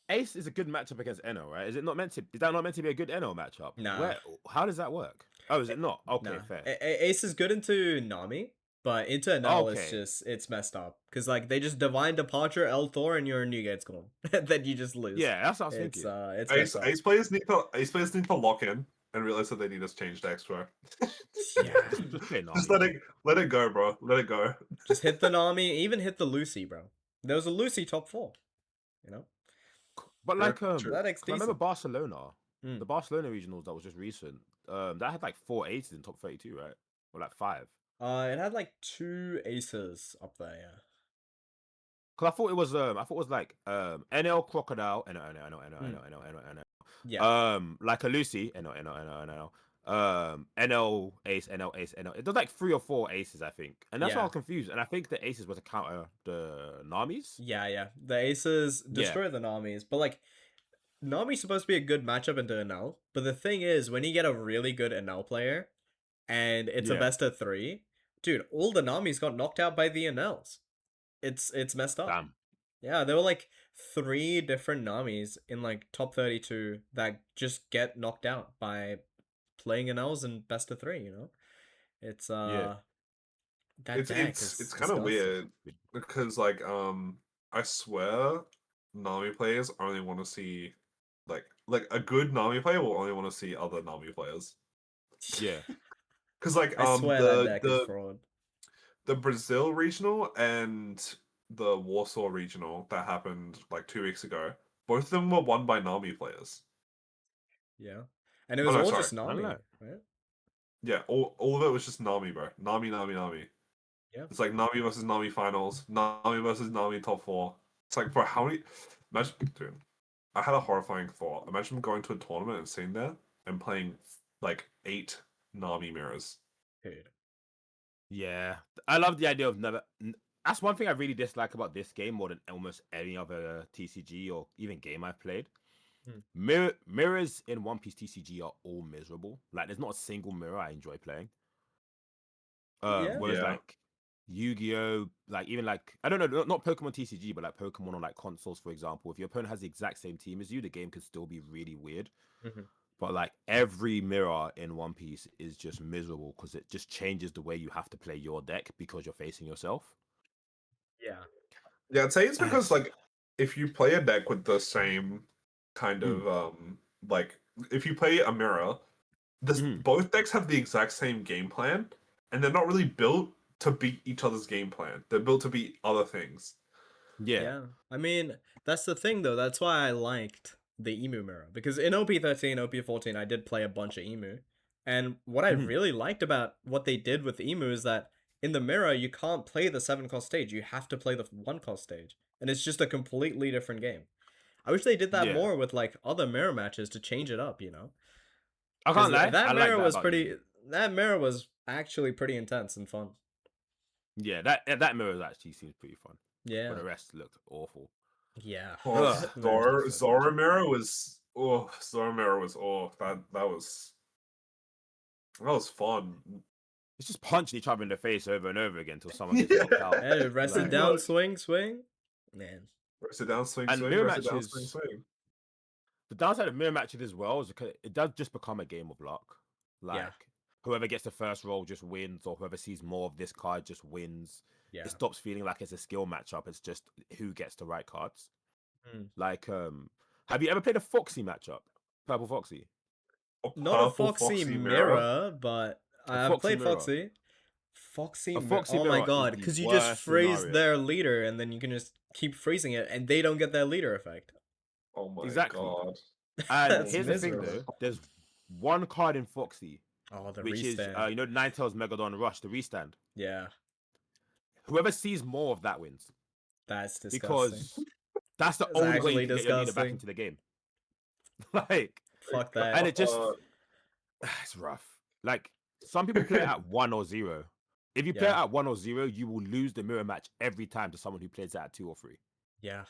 B: Ace is a good matchup against NO, right? Is it not meant to? Is that not meant to be a good NO matchup?
C: Nah.
B: How does that work? Oh, is it not? Okay,
C: Nah.
B: fair.
C: Ace is good into Nami, but into Null
B: Okay.
C: it's just, it's messed up. Because, like, they just Divine Departure, El Thor, and your new gate's gone. Then you just lose.
B: Yeah, that's what I was
C: It's,
B: thinking.
C: it's messed up.
A: Ace players need to lock in and realize that they need to change decks, bro.
C: Yeah.
B: Just play
A: Just
B: Nami.
A: let it go, bro. Let it go.
C: Just hit the Nami, even hit the Lucy, bro. There was a Lucy top 4, you know?
B: But like,
A: True.
C: That
B: I remember
C: decent.
B: Barcelona,
C: Mm.
B: the Barcelona regionals that was just recent. That had like 4 aces in top 32, right? Or like 5.
C: It had like 2 aces up there, yeah.
B: Cause I thought it was like NL Crocodile, NL.
C: Yeah.
B: Like a Lucy, NL. NL Ace, NL Ace, NL. It does like 3 or 4 aces, I think, and that's why I
C: Yeah.
B: was confused. And I think the aces were to counter the Namis.
C: Yeah. The aces
B: Yeah.
C: destroy the Namis, but like Nami's supposed to be a good matchup into Enel. But the thing is, when you get a really good Enel player and it's a
B: Yeah.
C: best of 3, dude, all the Namis got knocked out by the Enels. It's messed up.
B: Damn.
C: Yeah, there were like 3 different Namis in like top 32 that just get knocked out by playing Enels in best of 3, you know? It's
B: Yeah.
C: that deck is
A: It's kind of
C: disgusting.
A: weird because like I swear Nami players only want to see like a good Nami player will only want to see other Nami players.
B: Yeah.
A: Because like
C: I swear that deck is fraud.
A: the Brazil regional and the Warsaw regional that happened like 2 weeks ago, both of them were won by Nami players.
C: Yeah. And it was
A: no,
C: all
A: sorry.
C: just Nami,
B: know.
C: right?
A: Yeah, all of it was just Nami, bro. Nami.
C: Yeah.
A: It's like Nami versus Nami finals, Nami versus Nami top 4. It's like, bro, how many? Imagine, dude. I had a horrifying thought. Imagine going to a tournament and sitting there and playing like 8 Nami mirrors.
C: Dude.
B: Yeah, I love the idea of never. That's one thing I really dislike about this game more than almost any other TCG or even game I've played. Mirrors in One Piece TCG are all miserable. Like, there's not a single mirror I enjoy playing. Whereas
A: Yeah.
B: like Yu-Gi-Oh, like even like I don't know, not Pokemon TCG, but like Pokemon on like consoles, for example. If your opponent has the exact same team as you, the game could still be really weird. But like every mirror in One Piece is just miserable because it just changes the way you have to play your deck because you're facing yourself.
C: Yeah.
A: Yeah, I'd say it's because like if you play a deck with the same kind of like if you play a mirror, both decks have the exact same game plan, and they're not really built to beat each other's game plan. They're built to beat other things.
B: Yeah.
C: I mean, that's the thing though. That's why I liked the Emu mirror, because in OP13, OP14, I did play a bunch of Emu, and what I really liked about what they did with Emu is that in the mirror you can't play the 7-cost stage. You have to play the 1-cost stage, and it's just a completely different game. I wish they did that more with like other mirror matches to change it up. You know,
B: I can't lie.
C: that
B: I
C: mirror
B: like
C: was
B: about
C: pretty.
B: Yu-Gi-Oh.
C: That mirror was actually pretty intense and fun.
B: Yeah, that mirror actually seems pretty fun.
C: Yeah.
B: But the rest looked awful.
C: Yeah.
A: Zora mirror was that was fun.
B: It's just punching each other in the face over and over again until someone gets knocked out.
C: Hey, rest it
B: Like,
C: down, swing, man.
A: Rest it down, swing,
B: And
A: swing,
B: mirror
A: rest it down,
B: matches-
A: swing, swing.
B: The downside of mirror matches as well is it does just become a game of luck. Like whoever gets the first roll just wins, or whoever sees more of this card just wins.
C: Yeah.
B: It stops feeling like it's a skill matchup. It's just who gets the right cards. Like, have you ever played a Foxy matchup? Purple Foxy.
C: Not a
A: Purple
C: Foxy mirror, but I've
B: Foxy
C: played
B: mirror.
C: Foxy. Foxy
B: A
C: mirror.
B: Foxy
C: Oh my
B: mirror is
C: god,
B: the
C: because you just
B: worst
C: freeze
B: scenario.
C: their leader and then you can just keep freezing it and they don't get that leader effect.
A: Oh my
B: Exactly.
A: god.
B: And
C: That's
B: here's the thing
C: miserable.
B: though, there's one card in Foxy,
C: Oh, the
B: which is
C: restand.
B: you know Ninetales Megalodon Rush, the restand.
C: Yeah,
B: Whoever sees more of that wins.
C: that's disgusting.
B: Because that's the
C: That's
B: only way you
C: actually
B: can get your leader back
C: disgusting.
B: into the game. Like,
C: Fuck that.
B: and it just
A: Uh,
B: it's rough. Like some people play it at 1 or 0. If you play it
C: Yeah.
B: at 1 or 0, you will lose the mirror match every time to someone who plays it at 2 or 3.
C: Yeah,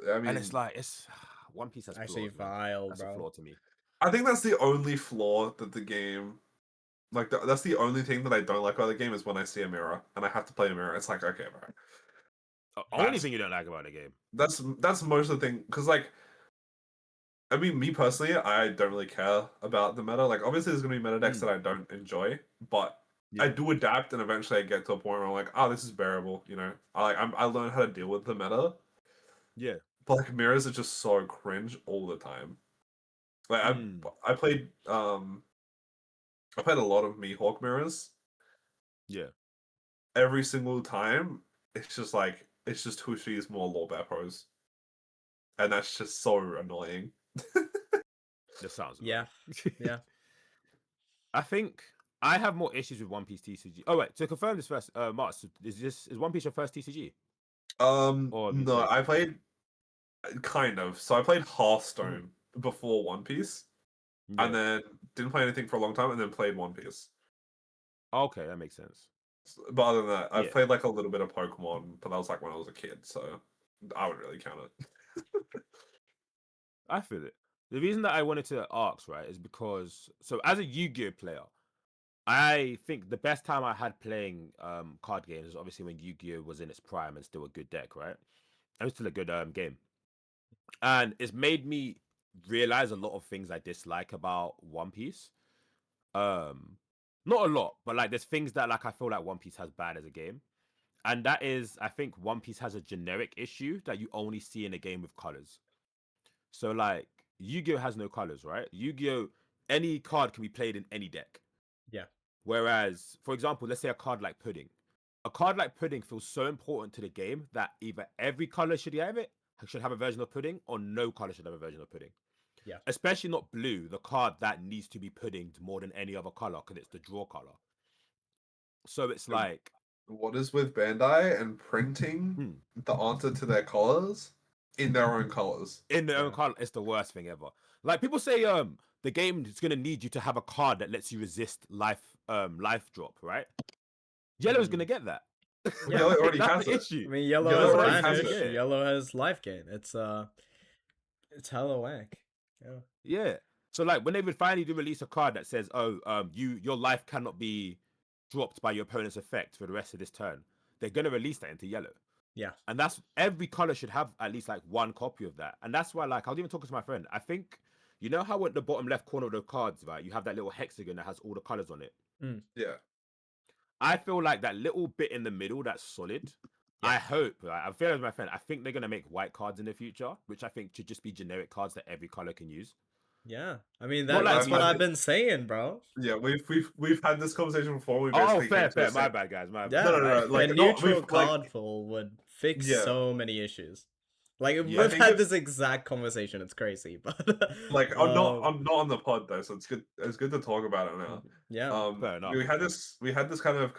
A: I mean,
B: And it's like it's One Piece has
C: actually
B: flaws, man.
C: vile,
B: That's a
C: bro.
B: flaw to me.
A: I think that's the only flaw that the game, like, that's the only thing that I don't like about the game is when I see a mirror and I have to play a mirror. It's like, okay, bro.
B: Only
A: That's-
B: thing you don't like about the game.
A: That's most of the thing, because, like, I mean, me personally, I don't really care about the meta. Like, obviously, there's gonna be meta decks that I don't enjoy, but I
B: Yeah.
A: do adapt, and eventually, I get to a point where I'm like, oh, this is bearable. You know, I learn how to deal with the meta.
B: Yeah.
A: But like, mirrors are just so cringe all the time. Like, I played a lot of Mihawk mirrors.
B: Yeah.
A: Every single time, it's just who she's more lore pros, and that's just so annoying.
B: That sounds
C: Yeah.
B: annoying.
C: Yeah.
B: I think I have more issues with One Piece TCG. Oh wait, to confirm this first, Mars, is One Piece your first TCG? Or have you
A: No,
B: played
A: I
B: some?
A: played kind of. So I played Hearthstone before One Piece,
B: Yeah.
A: and then didn't play anything for a long time, and then played One Piece.
B: Okay, that makes sense.
A: But other than that, I've
B: Yeah.
A: played like a little bit of Pokemon, but that was like when I was a kid, so I wouldn't really count it.
B: I feel it. The reason that I wanted to ask, right, is because so as a Yu-Gi-Oh player, I think the best time I had playing card games is obviously when Yu-Gi-Oh was in its prime and still a good deck, right? It was still a good game. And it's made me realize a lot of things I dislike about One Piece. Not a lot, but like there's things that like I feel like One Piece has bad as a game. And that is, I think One Piece has a generic issue that you only see in a game with colors. So like Yu-Gi-Oh has no colors, right? Yu-Gi-Oh, any card can be played in any deck.
C: Yeah.
B: Whereas, for example, let's say a card like Pudding. A card like Pudding feels so important to the game that either every color should have it, should have a version of Pudding, or no color should have a version of Pudding.
C: Yeah.
B: Especially not blue, the card that needs to be puddinged more than any other color because it's the draw color. So it's like,
A: What is with Bandai and printing the answer to their colors in their own colors?
B: in their own color, it's the worst thing ever. Like people say, the game is gonna need you to have a card that lets you resist life drop, right? Yellow's gonna get that.
C: Yeah,
A: Yellow already
B: That's
A: has
B: the
A: it.
B: issue.
C: I mean, yellow
A: Yellow
C: has
A: already has
C: vanish.
B: it.
C: Yellow has life gain. It's hella whack. Yeah.
B: Yeah. So like when they would finally do release a card that says, "Oh, your life cannot be dropped by your opponent's effect for the rest of this turn," they're gonna release that into yellow.
C: Yeah.
B: And that's every color should have at least like one copy of that. And that's why, like, I was even talking to my friend. I think you know how at the bottom left corner of the cards, right? You have that little hexagon that has all the colors on it.
A: Yeah.
B: I feel like that little bit in the middle that's solid.
C: Yeah.
B: I hope. I feel like my friend. I think they're gonna make white cards in the future, which I think should just be generic cards that every color can use.
C: Yeah. I mean
B: Not like
C: that's what
A: I
C: I've
A: think-
C: been saying, bro.
A: Yeah, we've had this conversation before. We
B: Oh,
A: basically
B: fair,
A: came to the
B: fair. My
A: same-
B: bad, guys. My
C: Yeah.
B: bad.
A: No, like,
C: a
A: no,
C: neutral
A: we've, like-
C: card pull would fix
A: Yeah.
C: so many issues. Like
B: Yeah.
C: we've
A: I think
C: had
A: it's-
C: this exact conversation. It's crazy, but
A: Like I'm not on the pod though, so it's good. It's good to talk about it now.
C: Yeah.
B: Fair enough.
A: We had this kind of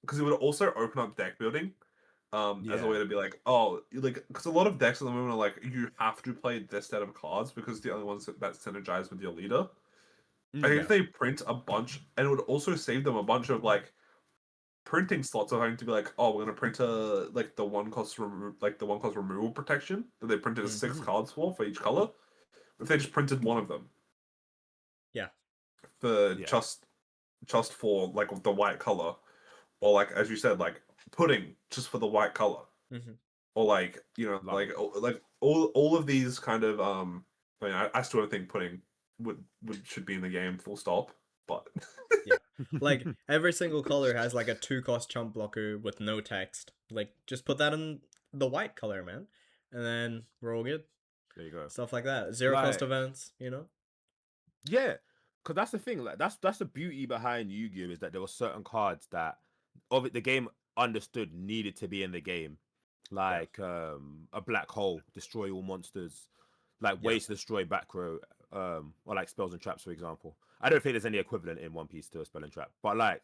A: because it would also open up deck building, as
B: Yeah.
A: a way to be like, oh, like because a lot of decks at the moment are like you have to play this set of cards because it's the only ones that synergize with your leader. I think
C: Yeah.
A: if they print a bunch, and it would also save them a bunch of like printing slots of having to be like, oh, we're gonna print the one cost removal protection that they printed 6 cards for each color. If they just printed one of them,
C: Yeah.
A: for
B: Yeah.
A: just for like the white color, or like as you said, like pudding just for the white color,
C: Mhm.
A: or like
B: Love
A: like
B: it.
A: like all of these kind of I mean, I still don't think pudding should be in the game full stop, but
C: Like every single color has like a 2-cost chump blocker with no text. Like just put that in the white color, man, and then we're all good.
B: There you go.
C: Stuff like that. 0-cost
B: Like-
C: events, you know.
B: Yeah, because that's the thing. Like that's the beauty behind Yu-Gi-Oh is that there were certain cards that of it the game understood needed to be in the game, like a black hole, destroy all monsters, like ways to destroy back row, or like spells and traps, for example. I don't think there's any equivalent in One Piece to a spell and trap, but like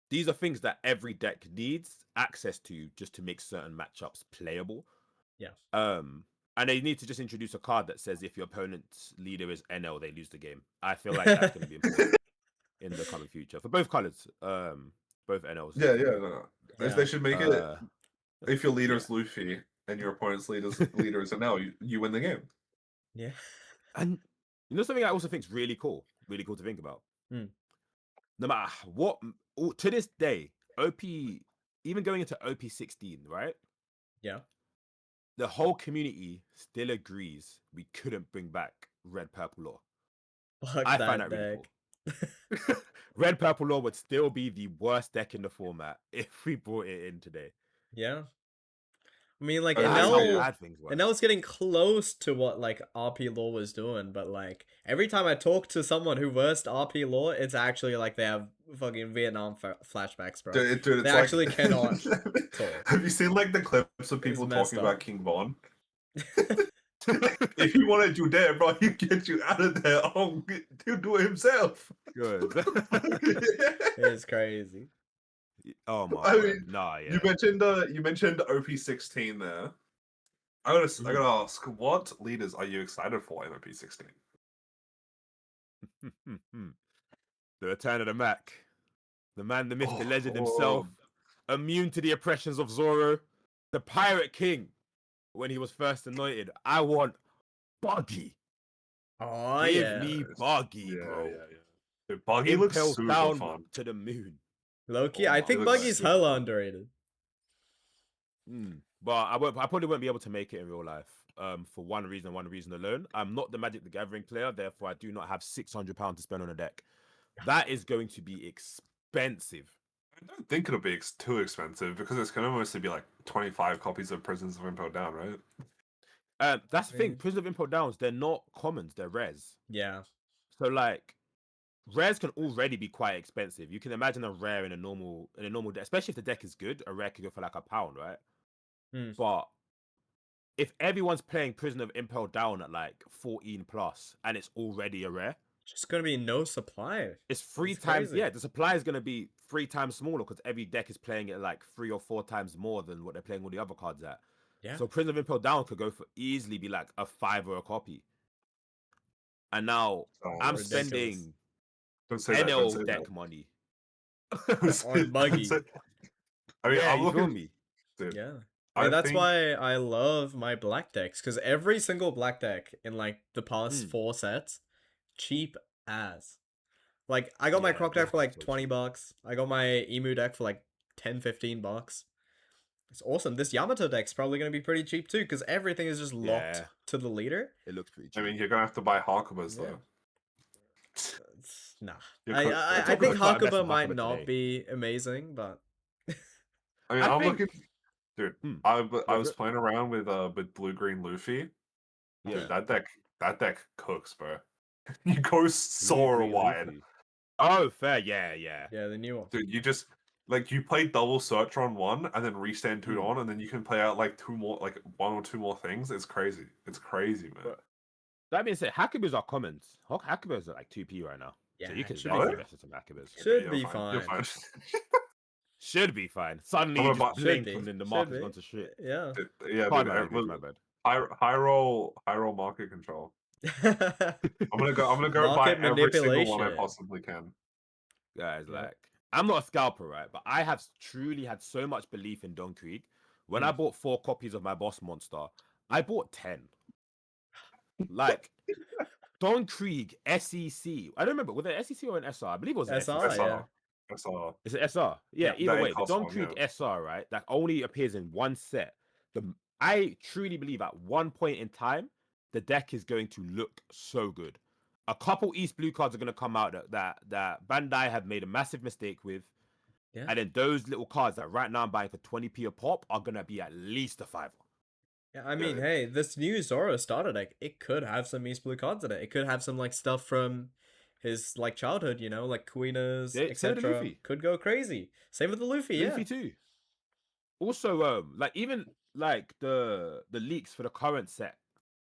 B: these are things that every deck needs access to just to make certain matchups playable.
C: Yeah.
B: And they need to just introduce a card that says if your opponent's leader is NL, they lose the game. I feel like that's going to be important in the coming future for both colors, both NLs.
A: Yeah, no. They should make it if your leader is
B: yeah.
A: Luffy and your opponent's leader is NL, you win the game.
C: Yeah.
B: And you know something I also think is really cool to think about. No matter what, to this day, OP, even going into OP 16, right?
C: Yeah.
B: The whole community still agrees we couldn't bring back Red Purple Law.
C: Fuck
B: I
C: that
B: find that
C: deck.
B: really cool. Red Purple Law would still be the worst deck in the format if we brought it in today.
C: Yeah. I mean, like, Enel's getting close to what, like, RP Law was doing, but, like, every time I talk to someone who versed RP Law, it's actually like they have fucking Vietnam flashbacks, bro.
A: Dude, it's
C: they actually cannot talk.
A: Have you seen, like, the clips of people talking about King Von? If you want to do that, bro, he get you out of there. Oh, he'll do it himself.
B: Good.
C: It's crazy.
B: Oh my!
A: I mean,
B: nah, yeah.
A: You mentioned OP 16 there. I gotta ask, what leaders are you excited for in OP 16?
B: The return of the Mac, the man, the myth, the legend himself, immune to the oppressions of Zoro, the Pirate King. When he was first anointed, I want Buggy.
C: Oh
B: Give me Buggy, bro.
A: Yeah. Dude, Buggy looks super
B: down
A: fun.
B: to the moon.
C: Loki, I think Buggy's hella underrated.
B: But I probably won't be able to make it in real life. For one reason alone. I'm not the Magic the Gathering player, therefore I do not have £600 to spend on a deck. That is going to be expensive.
A: I don't think it'll be too expensive because it's going to mostly be like 25 copies of Prisons of Impel Down, right?
B: That's the thing. Prisons of Impel Downs, they're not commons, they're rares.
C: Yeah.
B: So like rares can already be quite expensive. You can imagine a rare in a normal deck, especially if the deck is good. A rare could go for like £1, right? But if everyone's playing Prison of Impel Down at like 14 plus and it's already a rare,
C: just gonna be no supply.
B: It's three times. Yeah, the supply is gonna be 3 times smaller because every deck is playing it like 3 or 4 times more than what they're playing all the other cards at.
C: Yeah.
B: So Prison of Impel Down could go for easily be like a $5 a copy. And now I'm spending NL deck money
C: on Buggy.
A: I mean, I'm looking.
B: Me.
A: Dude,
C: yeah. I mean, that's why I love my black decks, because every single black deck in like the past 4 sets, cheap as. Like, I got my Croc deck for like $20. I got my Emu deck for like $10-15. It's awesome. This Yamato deck's probably going to be pretty cheap too, because everything is just locked to the leader.
B: It looks pretty cheap.
A: I mean, you're going to have to buy Hakumas though.
C: Nah. I think Hakuba might not be amazing, but...
A: I mean, I'm looking... Dude, I was playing around with blue-green Luffy.
B: Yeah.
A: Dude, that deck cooks, bro. You go so wide.
B: Oh, fair, yeah.
C: Yeah, the new one.
A: Dude, you just you play double search on one and then restand 2 on, and then you can play out like 2 more, like 1 or 2 more things. It's crazy. It's crazy, man.
B: But that being said, Hakubas are commons. Hakubas are like 2p right now.
C: Yeah,
B: so you can invest in some Hakubas.
C: Should be fine.
B: Should be fine. Suddenly you just blink and then the market's gone to shit.
C: Yeah.
A: Yeah,
B: my bad.
A: High roll market control. I'm gonna go buy every single one I possibly can.
B: Guys, like, I'm not a scalper, right? But I have truly had so much belief in Don Krieg. When I bought 4 copies of my boss monster, I bought 10. Like, Don Krieg, SEC. I don't remember, was it SEC or an SR? I believe it was
C: SR, yeah.
A: SR.
B: Is it SR? Yeah, either way. The Don Krieg SR, right? That only appears in 1 set. I truly believe at one point in time, the deck is going to look so good. A couple East Blue cards are going to come out that Bandai have made a massive mistake with. Yeah. And then those little cards that right now I'm buying for 20p a pop are going to be at least a $5.
C: Yeah, I mean, hey, this new Zoro starter deck, it could have some East Blue cards in it. It could have some like stuff from his like childhood, you know, like Kuina's,
B: Same with the
C: etc.
B: Luffy.
C: could go crazy. Same with the Luffy,
B: Luffy
C: yeah.
B: too. Also, like even like the leaks for the current set,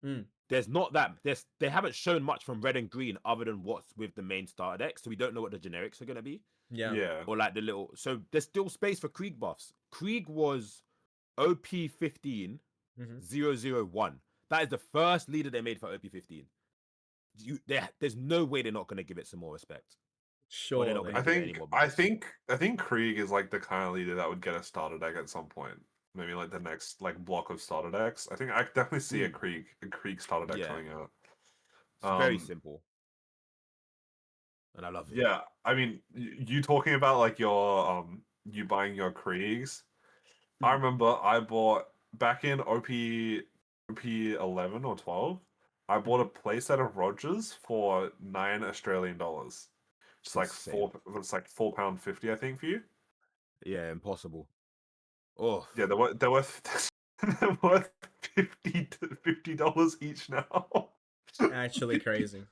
C: Mm.
B: there's not that they haven't shown much from red and green other than what's with the main starter deck, so we don't know what the generics are gonna be.
C: Yeah.
A: Yeah.
B: Or like the little. So there's still space for Krieg buffs. Krieg was OP 15
C: Mm-hmm.
B: 001. That is the first leader they made for OP 15. There's no way they're not gonna give it some more respect. Or they're not
C: Surely.
B: gonna
A: I
B: give it any
A: think
B: more
A: I
B: buffs.
A: think Krieg is like the kind of leader that would get a starter deck at some point. Maybe like the next like block of starter decks. I think I could definitely see a Krieg starter deck
B: Yeah.
A: coming out.
B: It's very simple. And I love it.
A: Yeah, I mean, you talking about like your you buying your Kriegs. I remember I bought back in OP 11 or 12. I bought a playset of Rogers for $9 Australian. It's like
B: Insane.
A: it's like £4.50, I think, for you.
B: Yeah, impossible. Oh
A: Yeah, they're worth they're worth $50 each now.
C: Actually crazy.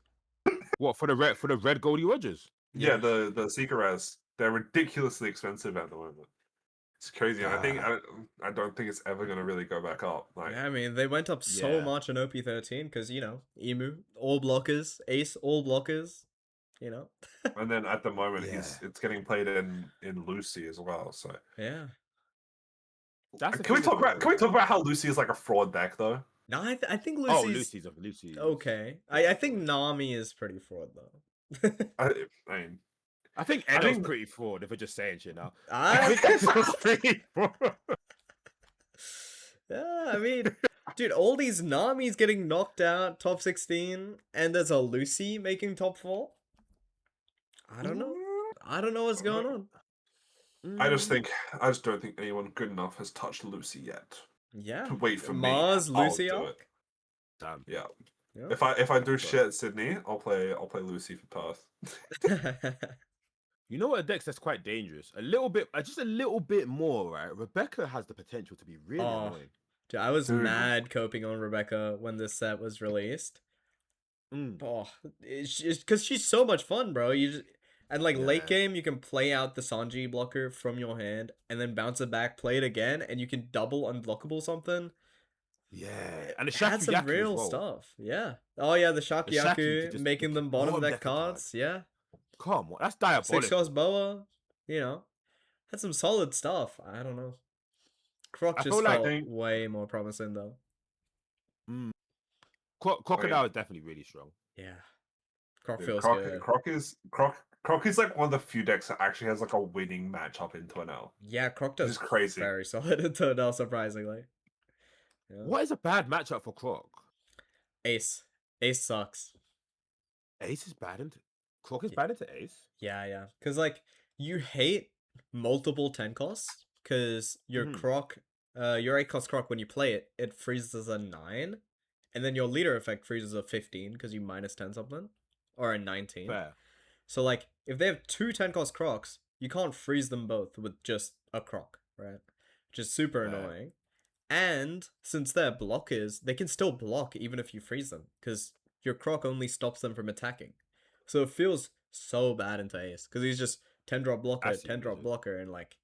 B: what for the red Goldie Rogers?
A: Yeah, the Seeker Res. They're ridiculously expensive at the moment. It's crazy, and I don't think it's ever gonna really go back up. Like,
C: Yeah, I mean, they went up so
B: Yeah.
C: much in OP13 because, you know, Emu, all blockers, Ace, all blockers, you know.
A: and then at the moment
B: Yeah.
A: it's getting played in Lucy as well. So
C: Yeah.
B: That's the
A: can we
B: thing
A: talk
B: as
A: about how Lucy is like a fraud deck though?
C: No, I think
B: Oh,
C: Lucy's
B: Lucy.
C: okay. I think Nami is pretty fraud, though.
A: I mean,
B: I think
A: I
B: Eno's
A: think-
B: pretty fraud if we're just saying shit now.
C: I,
B: Eno's pretty fraud.
C: yeah, I mean, dude, all these Namis getting knocked out top 16, and there's a Lucy making top 4. I don't know. I don't know what's going on.
A: I just don't think anyone good enough has touched Lucy yet.
C: Yeah.
A: Wait for
C: Mars,
A: me. I'll
C: Lucy
A: do
C: arc.
A: it.
B: Damn.
A: Yeah.
C: Yeah.
A: If I do shit at Sydney, I'll play Lucy for Perth.
B: You know what a deck that's quite dangerous? A little bit, just a little bit more, right? Rebecca has the potential to be really
C: Oh.
B: annoying.
C: Dude, I was
A: Dude.
C: mad coping on Rebecca when this set was released.
B: Mm.
C: Oh, it's because she's so much fun, bro. You just and like late
B: Yeah.
C: game, you can play out the Sanji blocker from your hand and then bounce it back, play it again, and you can double unblockable something.
B: Yeah, and the
C: It had some
B: Shakuyaku
C: real
B: as well.
C: stuff. Yeah. Oh yeah, the
B: Shaku
C: Shakuyaku
B: could just-
C: making them bottom
B: bottom
C: deck
B: deck a card.
C: cards. Yeah.
B: Come on, that's
C: 6
B: diabolical.
C: cost boa. You know, had some solid stuff. I don't know. Croc
B: I
C: just
B: feel like
C: felt way more promising though.
B: Crocodile is definitely really strong.
C: Yeah. Croc
A: Dude,
C: feels
A: Croc,
C: good.
A: Croc is like one of the few decks that actually has like a winning matchup in 2NL.
C: Yeah, Croc
A: This
C: does
A: is crazy.
C: very solid in Turnell, surprisingly. Yeah.
B: What is a bad matchup for Croc?
C: Ace. Ace sucks.
B: Ace is bad into Croc is bad into Ace.
C: Yeah. Because, like, you hate multiple 10 costs because your Croc, your 8 cost Croc, when you play it, it freezes a 9. And then your leader effect freezes a 15 because you minus 10 something. Or a 19.
B: Fair.
C: So, like, if they have two 10 cost Crocs, you can't freeze them both with just a Croc, right? Which is super annoying. And since they're blockers, they can still block even if you freeze them, because your Croc only stops them from attacking. So it feels so bad into Ace, because he's just 10 drop blocker, 10 drop blocker, and like,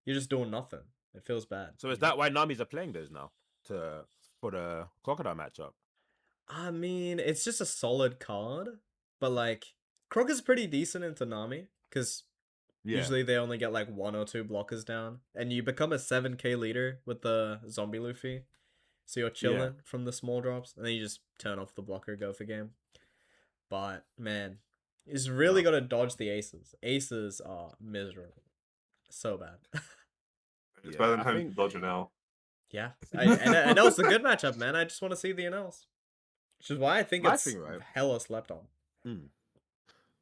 C: you're just doing nothing. It feels bad.
B: So is that why Namis are playing those now? For the Crocodile matchup?
C: I mean, it's just a solid card, but like, Croc is pretty decent into Nami, because usually they only get like 1 or 2 blockers down, and you become a 7k leader with the zombie Luffy. So you're chilling from the small drops, and then you just turn off the blocker, go for game. But man, he's really got to dodge the aces. Aces are miserable, so bad.
A: It's better than having to dodge an L.
C: Yeah, and that was a good matchup, man. I just want to see the NLs, which is why I think it's hella slept on.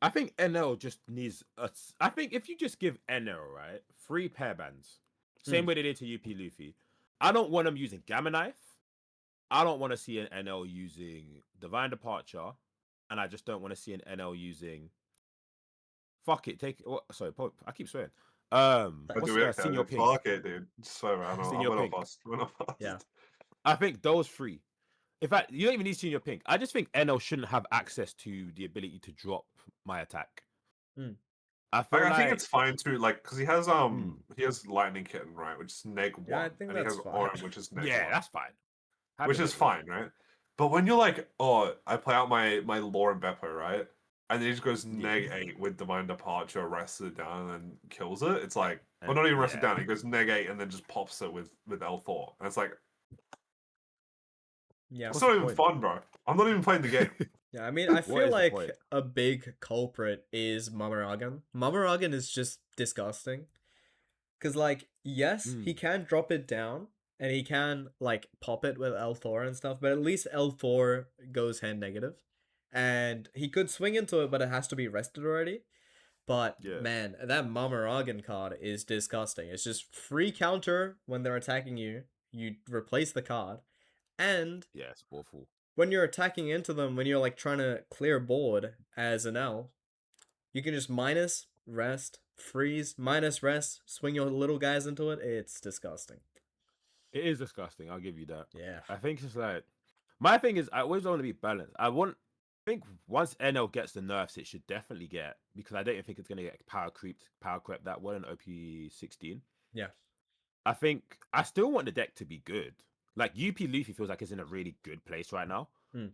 B: I think NL just needs I think if you just give NL, right, 3 pair bans, same way they did to UP Luffy, I don't want them using Gamma Knife. I don't want to see an NL using Divine Departure, and I just don't want to see an NL using. Fuck it, take. Oh, sorry, I keep swearing. Senior Pink.
A: Fuck it, dude. So random.
B: Senior Pink.
A: We're not fast.
C: Yeah.
B: I think those 3. In fact, you don't even need senior pink. I just think NL shouldn't have access to the ability to drop my attack.
C: Mm.
B: I feel
A: I think
B: like
A: it's fine too, like, because he has lightning kitten, right, which is neg
C: Yeah, I
A: one,
C: think
A: and he
C: that's
A: has
C: fine.
A: Orm, which is neg
B: yeah,
A: one,
B: that's fine. Have
A: which
B: the
A: is
B: neg one.
A: fine, right? But when you're like, oh, I play out my Lore and Beppo, right, and then he just goes
B: Yeah.
A: neg 8 with Divine Departure, rests it down, and then kills it. It's like, well,
B: And-
A: not even rests it
B: yeah.
A: down. He goes neg 8 and then just pops it with L4, and it's like,
C: Yeah.
A: it's
B: What's
A: not
B: the
A: even
B: point?
A: fun, bro. I'm not even playing the game.
C: Yeah, I mean, I
B: What
C: feel
B: is the
C: like
B: point?
C: a big culprit is Mamaragan. Mamaragan is just disgusting. Because, like, yes, he
B: Mm.
C: can drop it down, and he can, like, pop it with L4 and stuff, but at least L4 goes hand negative. And he could swing into it, but it has to be rested already. But,
B: Yeah.
C: man, that Mamaragan card is disgusting. It's just free counter when they're attacking you. You replace the card. And
B: Yeah, it's awful.
C: when you're attacking into them, when you're like trying to clear board as an L, you can just minus, rest, freeze, minus, rest, swing your little guys into it. It's disgusting.
B: It is disgusting. I'll give you that.
C: Yeah.
B: I think it's like my thing is I always want to be balanced. I think once NL gets the nerfs, it should definitely get, because I don't think it's gonna get power crept that well in OP16.
C: Yeah.
B: I think I still want the deck to be good. Like UP Luffy feels like it's in a really good place right now.
C: Mm.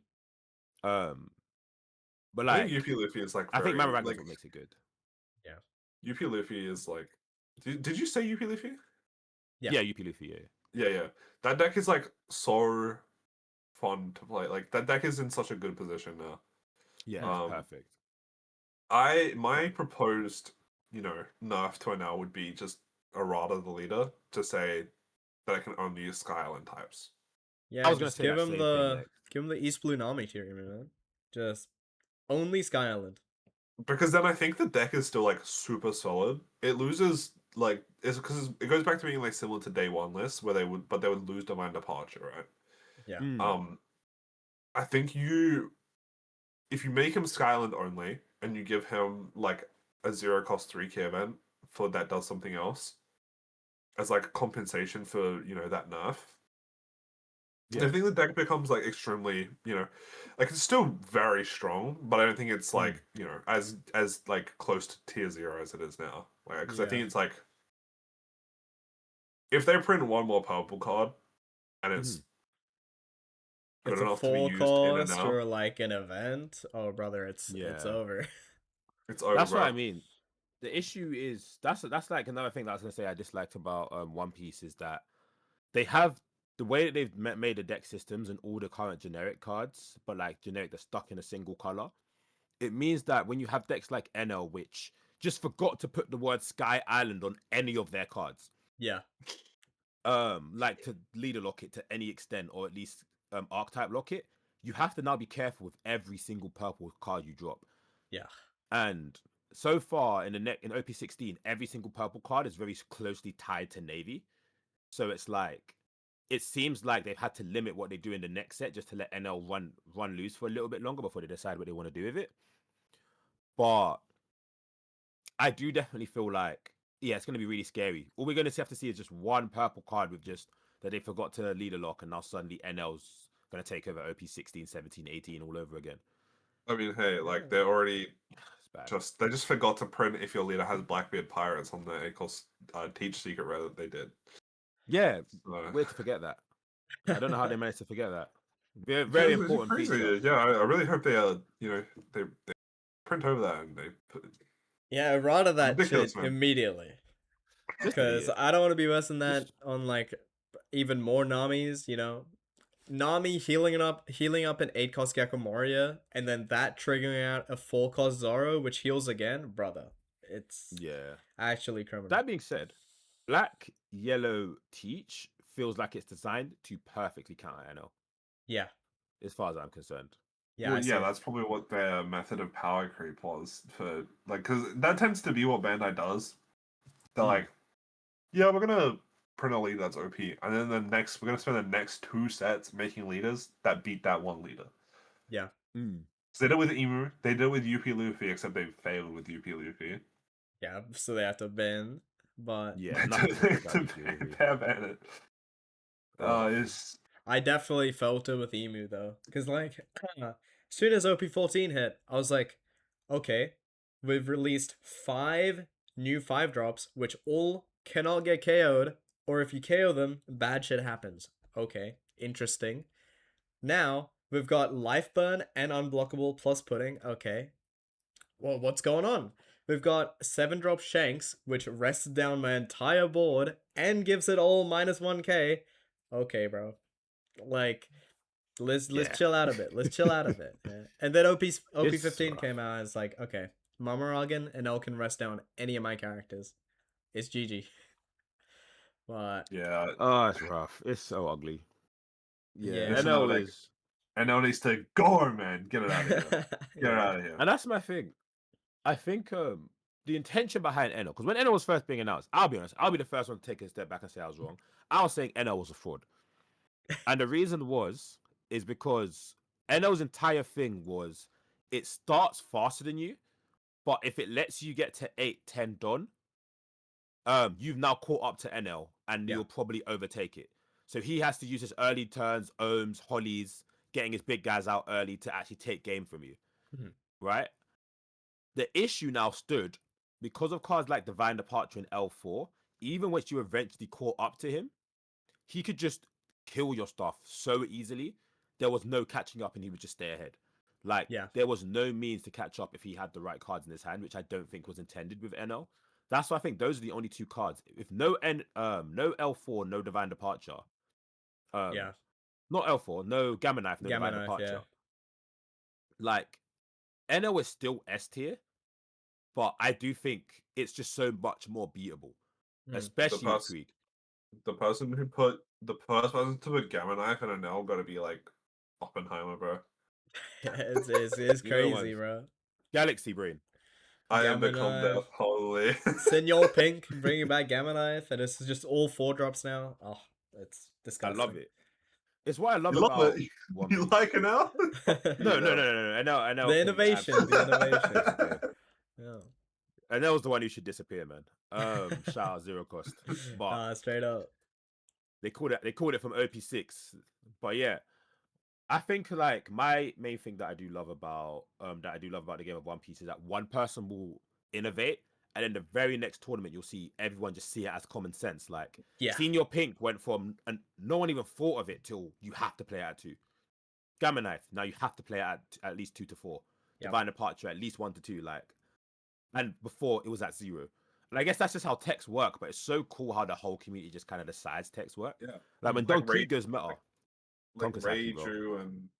B: But
A: I
B: like
A: think UP Luffy is like
B: I think
A: very,
B: Mamaragan's
A: like,
B: what makes it good.
A: UP Luffy is like, did you say UP Luffy?
C: Yeah.
B: Yeah, UP Luffy, yeah.
A: Yeah. That deck is like so fun to play. Like that deck is in such a good position now.
B: Yeah, it's perfect.
A: My proposed, nerf to it now would be just errata the leader to say that I can only use Sky Island types.
C: Yeah,
B: I was gonna
C: just
B: say
C: give
B: that
C: him
B: same thing
C: the
B: next.
C: give him the East Blue Nami tier, man. Just only Sky Island.
A: Because then I think the deck is still like super solid. It loses like it's because it goes back to being like similar to day one lists where they would lose Divine Departure, right?
C: Yeah.
B: Mm.
A: I think if you make him Skyland only and you give him like a 0 cost 3k event for that does something else as like compensation for that nerf.
B: Yeah.
A: I think the deck becomes like extremely, like it's still very strong, but I don't think it's like, as like close to tier 0 as it is now. Like, because I
C: Yeah.
A: think it's like if they print one more purple card and it's good
C: It's a
A: enough to be
C: full
A: used in and
C: cost
A: out,
C: or like an event. Oh brother, it's
B: Yeah.
C: over.
A: it's over.
B: That's what I mean. The issue is that's like another thing that I was gonna say I disliked about One Piece is that they have the way that they've made the deck systems and all the current generic cards, but like generic they're stuck in a single color. It means that when you have decks like NL, which just forgot to put the word Sky Island on any of their cards,
C: Yeah.
B: like to leader lock it to any extent, or at least archetype lock it, you have to now be careful with every single purple card you drop.
C: Yeah.
B: And so far in OP16, every single purple card is very closely tied to Navy. So it's like it seems like they've had to limit what they do in the next set just to let NL run loose for a little bit longer before they decide what they want to do with it. But I do definitely feel like, yeah, it's going to be really scary. All we're going to have to see is just one purple card with just that they forgot to leader lock, and now suddenly NL's going to take over OP 16, 17, 18 all over again.
A: I mean, hey, like they're already
B: It's bad.
A: they just forgot to print if your leader has Blackbeard Pirates on the Equals Teach Secret Rare that they did.
B: Yeah,
A: So.
B: weird to forget that. I don't know how they managed to forget that. Very
A: It's
B: important
A: crazy.
B: feature.
A: Yeah, I really hope they they print over that and they put.
C: Yeah, errata that
A: Ridiculous,
C: shit
A: man.
C: immediately.
B: Just
C: Because
B: idiot.
C: I don't want to be messing that on like even more Namis, Nami healing up an 8 cost Moria, and then that triggering out a 4 cost Zoro, which heals again, brother. It's
B: Yeah.
C: actually criminal.
B: That being said, Black Yellow Teach feels like it's designed to perfectly counter NL,
C: Yeah.
B: as far as I'm concerned.
C: Yeah,
A: Well,
C: I see
A: yeah,
C: it.
A: that's probably what their method of power creep was for like because that tends to be what Bandai does. They're like, yeah, we're gonna print a leader that's OP, and then we're gonna spend the next 2 sets making leaders that beat that one leader.
C: Yeah.
A: So they did it with Emu, they did it with UP Luffy, except they failed with UP Luffy.
C: Yeah, so they have to ban, but
B: Yeah, nothing good about
A: to
B: UP Luffy.
A: pair ban it.
B: Ugh.
A: It's
C: I definitely felt it with Emu though, because like, as soon as OP14 hit, I was like, okay, we've released 5 new 5-drops, which all cannot get KO'd, or if you KO them, bad shit happens. Okay, interesting. Now we've got Life Burn and Unblockable plus Pudding. Okay, well, what's going on? We've got 7-drop Shanks, which rests down my entire board and gives it all -1k. Okay, bro. Like, let's chill out a bit. Let's chill out a bit. Yeah. And then OP15
B: rough.
C: came out and it's like, okay, Mamaragan and L can rest down any of my characters. It's GG. But
A: Yeah.
B: Oh, it's rough. It's so ugly.
C: Yeah.
B: Yeah, NL is.
A: NL needs to go, man. Get it out of here. Get it out of here.
B: And that's my thing. I think the intention behind NL, because when NL was first being announced, I'll be honest, I'll be the first one to take a step back and say I was wrong. I was saying NL was a fraud. And the reason is because NL's entire thing was it starts faster than you, but if it lets you get to 8-10 done, you've now caught up to NL and you'll probably overtake it. So he has to use his early turns, ohms, hollies, getting his big guys out early to actually take game from you.
C: Mhm.
B: Right? The issue now stood because of cards like Divine Departure and L4, even once you eventually caught up to him, he could just kill your stuff so easily. There was no catching up and he would just stay ahead. Like, there was no means to catch up if he had the right cards in his hand, which I don't think was intended with NL. That's why I think those are the only 2 cards. If no L4, no Divine Departure. Not L4, no Gamma Knife, no Divine Departure. Like, NL is still S tier, but I do think it's just so much more beatable, especially with Krieg.
A: The first person to put Gamma Knife and NL got to be like Oppenheimer, bro.
C: It's crazy, bro.
B: Galaxy Brain.
A: I am become death, holy.
C: Senor Pink bringing back Gamma Knife, and this is just all 4-drops now. Oh, it's disgusting.
B: I love it. It's what I love
A: you
B: about
A: it. You like it now?
B: No. I know.
C: The innovation. Yeah.
B: And that was the one who should disappear, man. Shout out Zero Cost. But
C: straight up.
B: They called it from OP6. But yeah. I think like my main thing that I do love about the game of One Piece is that one person will innovate, and then the very next tournament you'll see everyone just see it as common sense. Like Senior Pink went from and no one even thought of it till you have to play it at 2. Gamma Knife, now you have to play it at least 2 to 4. Divine Departure at least 1 to 2, like, and before it was at 0. And I guess that's just how techs work, but it's so cool how the whole community just kind of decides techs work.
A: Yeah.
B: Like when Don Krieg goes meta.
A: Like Reiju and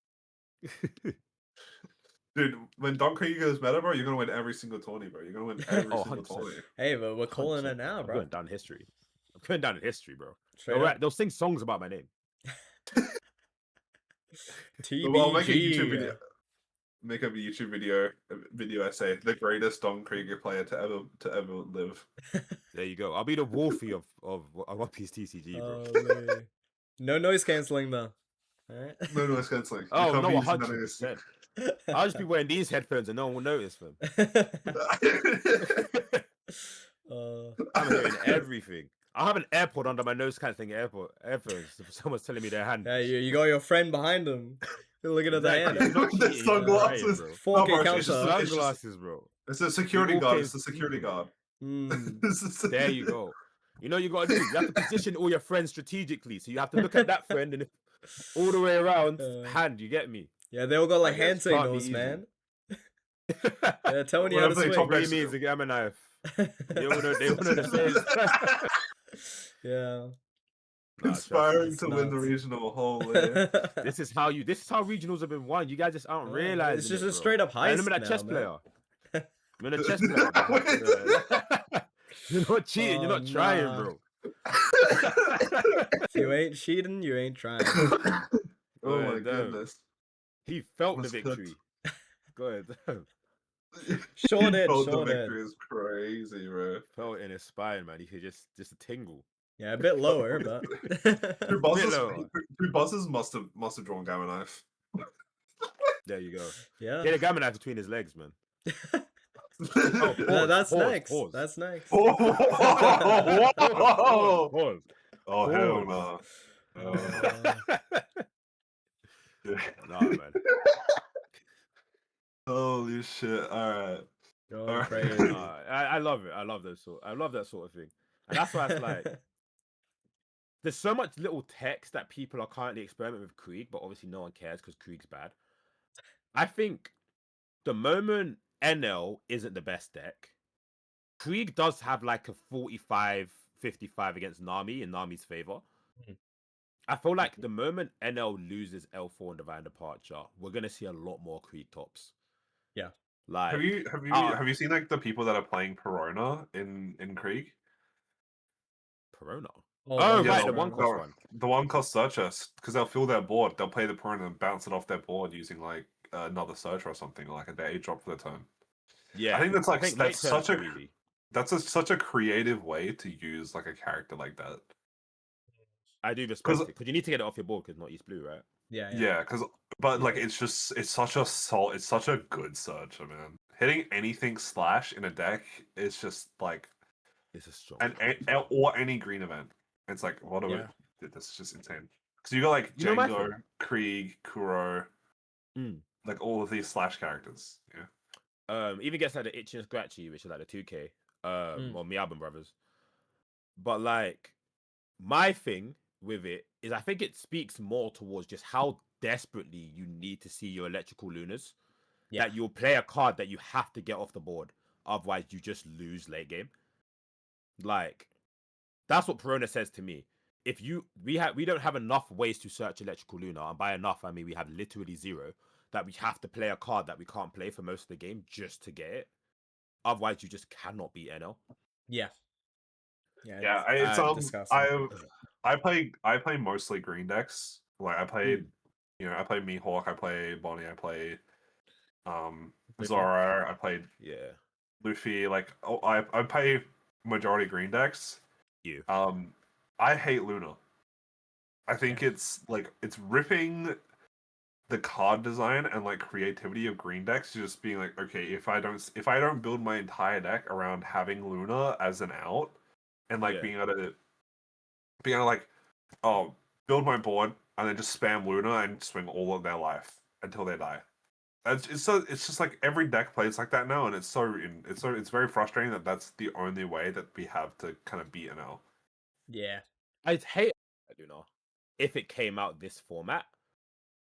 A: dude, when Don Krieg goes meta, bro, you're gonna win every single tourney, bro. You're gonna win every single tourney.
C: Hey, but we're calling it now, bro.
B: I'm going down history. I'm going down in history, bro. They'll sing songs about my name.
C: TBG.
A: Make a YouTube video. Make a YouTube video essay. The greatest Don Krieger player to ever live.
B: There you go. I'll be the Wolfie of One Piece TCG, bro.
C: No noise cancelling though. All right.
A: No noise cancelling.
B: Oh no, 100%. I'll just be wearing these headphones and no one will notice them. I'm hearing everything. I have an AirPod under my nose kind of thing. Earphones. If someone's telling me their hand.
C: Yeah, you got your friend behind them. Looking at the hand.
A: The sunglasses.
C: 4K counter.
B: Sunglasses, bro.
A: It's a security guard. It's a security guard.
B: There you go. You know what you got to do? You have to position all your friends strategically. So you have to look at that friend and if, all the way around, hand, you get me?
C: Yeah, they all got like hand signals, man. They're telling you how to swing.
B: What do you mean, a Gamma Knife? They all know the same.
C: Yeah.
A: Conspiring to win the regional holy.
B: This is how regionals have been won. You guys just aren't realizing.
C: It's just a straight up heist.
B: Remember that chess player. Remember the chess player. You're not cheating. You're not trying, bro.
C: If you ain't cheating, you ain't trying.
A: Oh my goodness.
B: He felt the victory. Go ahead.
C: Sure did.
A: The victory is crazy, bro.
B: Felt in his spine, man. He could just a tingle.
C: Yeah, a bit lower, but
A: two bosses must have drawn Gamma Knife.
B: There you go.
C: Yeah.
B: Get a Gamma Knife between his legs, man.
C: That's next. That's next.
A: Oh hell no.
B: Nah, man.
A: Holy shit! All right.
C: Go
A: Alright.
C: crazy.
B: Nah, I love it. I love that sort of thing. And that's why it's like there's so much little text that people are currently experimenting with Krieg, but obviously no one cares because Krieg's bad. I think the moment NL isn't the best deck, Krieg does have like a 45-55 against Nami in Nami's favor.
C: Mhm.
B: I feel like the moment NL loses L4 and Divine Departure, we're gonna see a lot more Krieg tops.
C: Yeah.
B: Like
A: Have you seen like the people that are playing Perona in Krieg?
B: Perona?
C: Oh,
B: Oh,
A: Yeah,
B: right,
C: the
B: the one cost
A: no,
B: one.
A: the one cost searcher, because they'll fill their board. They'll play the Perona and bounce it off their board using like another searcher or something, like a day drop for the turn.
B: Yeah,
A: I think that's like
B: late
A: that's
B: turn's
A: such a
B: too easy.
A: such a creative way to use like a character like that.
B: I do
A: Because
B: respect it because you need to get it off your board because not East Blue, right?
C: Yeah.
A: yeah, but like
C: Yeah.
A: it's such a good searcher, man. Hitting anything slash in a deck is just like
B: It's a strong.
A: or any green event. It's like what do
C: Yeah.
A: it? This is just insane. Because you got like
B: You know my
A: Django,
B: thing?
A: Krieg, Kuro,
B: Mm.
A: like all of these slash characters. Yeah.
B: Even gets like the Itchy and Scratchy, which is like the 2K,
C: Mm.
B: or Miabon Brothers. But like my thing with it is I think it speaks more towards just how desperately you need to see your electrical lunas.
C: Yeah.
B: That you'll play a card that you have to get off the board. Otherwise you just lose late game. Like that's what Perona says to me. If we don't have enough ways to search electrical luna, and by enough I mean we have literally zero, that we have to play a card that we can't play for most of the game just to get it. Otherwise you just cannot beat NL.
C: Yeah. Yeah.
A: Yeah, it's
B: And
C: disgusting.
A: I play mostly green decks. Like I played,
B: Mm.
A: I play Mihawk, I play Bonnie, I play
C: Luffy.
A: Zoro, I played
B: Yeah.
A: Luffy. Like I play majority green decks.
B: You.
A: I hate Luna. I think
C: Yeah.
A: it's ripping the card design and like creativity of green decks, just being like, okay, if I don't build my entire deck around having Luna as an out and like
B: Yeah.
A: being able to like, oh, build my board and then just spam Luna and swing all of their life until they die. It's just like every deck plays like that now, and it's very frustrating that that's the only way that we have to kind of beat NL.
C: Yeah.
B: I'd hate if it came out this format.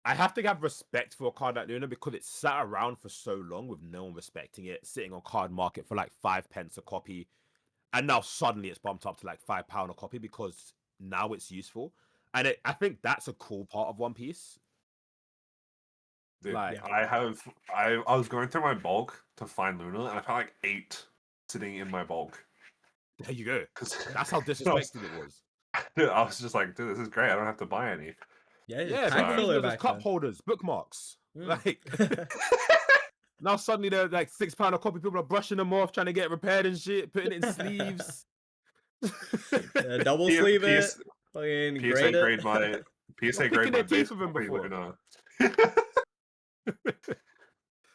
B: I have to have respect for a card like Luna because it sat around for so long with no one respecting it, sitting on card market for like 5p a copy, and now suddenly it's bumped up to like £5 a copy because now it's useful. And I think that's a cool part of One Piece.
A: Dude,
B: Like,
A: I was going through my bulk to find Luna, and I found like 8 sitting in my bulk.
B: there you go.
A: 'Cause
B: That's how disrespected it was.
A: dude, I was just like, dude, this is great. I don't have to buy any.
C: Yeah.
B: Yeah,
C: Pack
B: people
A: so-
B: using
C: filler
B: those as
C: back
B: cup
C: then.
B: holders, bookmarks.
C: Mm.
B: Like, now suddenly they're like £6 a copy. People are brushing them off, trying to get it repaired and shit, putting it in sleeves.
C: Double
A: P-
C: sleeve
A: P-
C: it. Fucking
A: PSA
C: grade it.
A: grade my PSA grade
B: picking
A: my
B: their teeth
A: base
B: with him
A: copy
B: before.
A: Luna.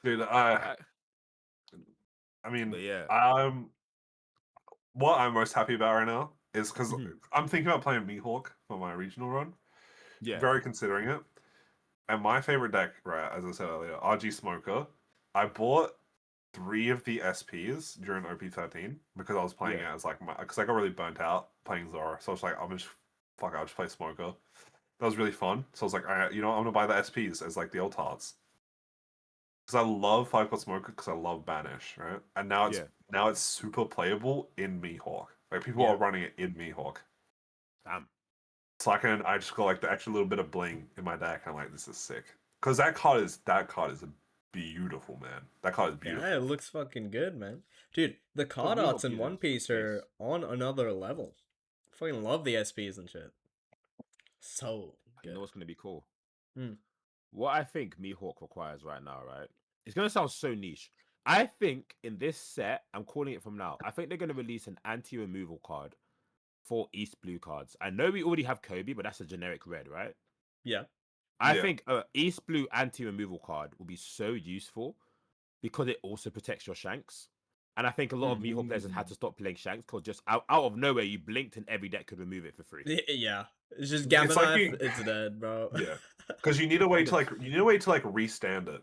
A: Dude,
B: I-
A: I mean,
B: but yeah.
A: what I'm most happy about right now is because
B: Mhm.
A: I'm thinking about playing Mihawk for my regional run.
B: Yeah.
A: Very considering it. And my favorite deck, right, as I said earlier, RG Smoker. I bought 3 of the SPs during OP13 because I was playing
B: Yeah.
A: it as like because I got really burnt out playing Zoro. So I was like, I'll just play Smoker. That was really fun. So I was like, all right, I'm gonna buy the SPs as like the old tarts. Because I love 5 Smoker because I love Banish, right? And now it's super playable in Mihawk. Like people
C: Yeah.
A: are running it in Mihawk.
B: Damn.
A: So I just got like the extra little bit of bling in my deck. And I'm like, this is sick. Because that card is beautiful, man. That card is beautiful.
C: Yeah, it looks fucking good, man. Dude, the card
B: Mihawk
C: arts in
B: uses
C: One Piece are
B: space.
C: on another level. Fucking love the SPs and shit. So
B: You know
C: good.
B: what's gonna be cool?
C: Hmm.
B: What I think Mihawk requires right now, right? It's gonna sound so niche. I think in this set, I'm calling it from now. I think they're gonna release an anti-removal card for East Blue cards. I know we already have Kobe, but that's a generic red, right?
C: Yeah.
B: I
A: Yeah.
B: think East Blue anti-removal card will be so useful because it also protects your Shanks. And I think a lot of Mihawk players have had to stop playing Shanks because just out of nowhere, you blinked and every deck could remove it for free.
C: Yeah, it's just
A: It's
C: Gamma
A: like
C: Knife.
A: being-
C: It's dead, bro.
A: Yeah, because you need a way to like restand it,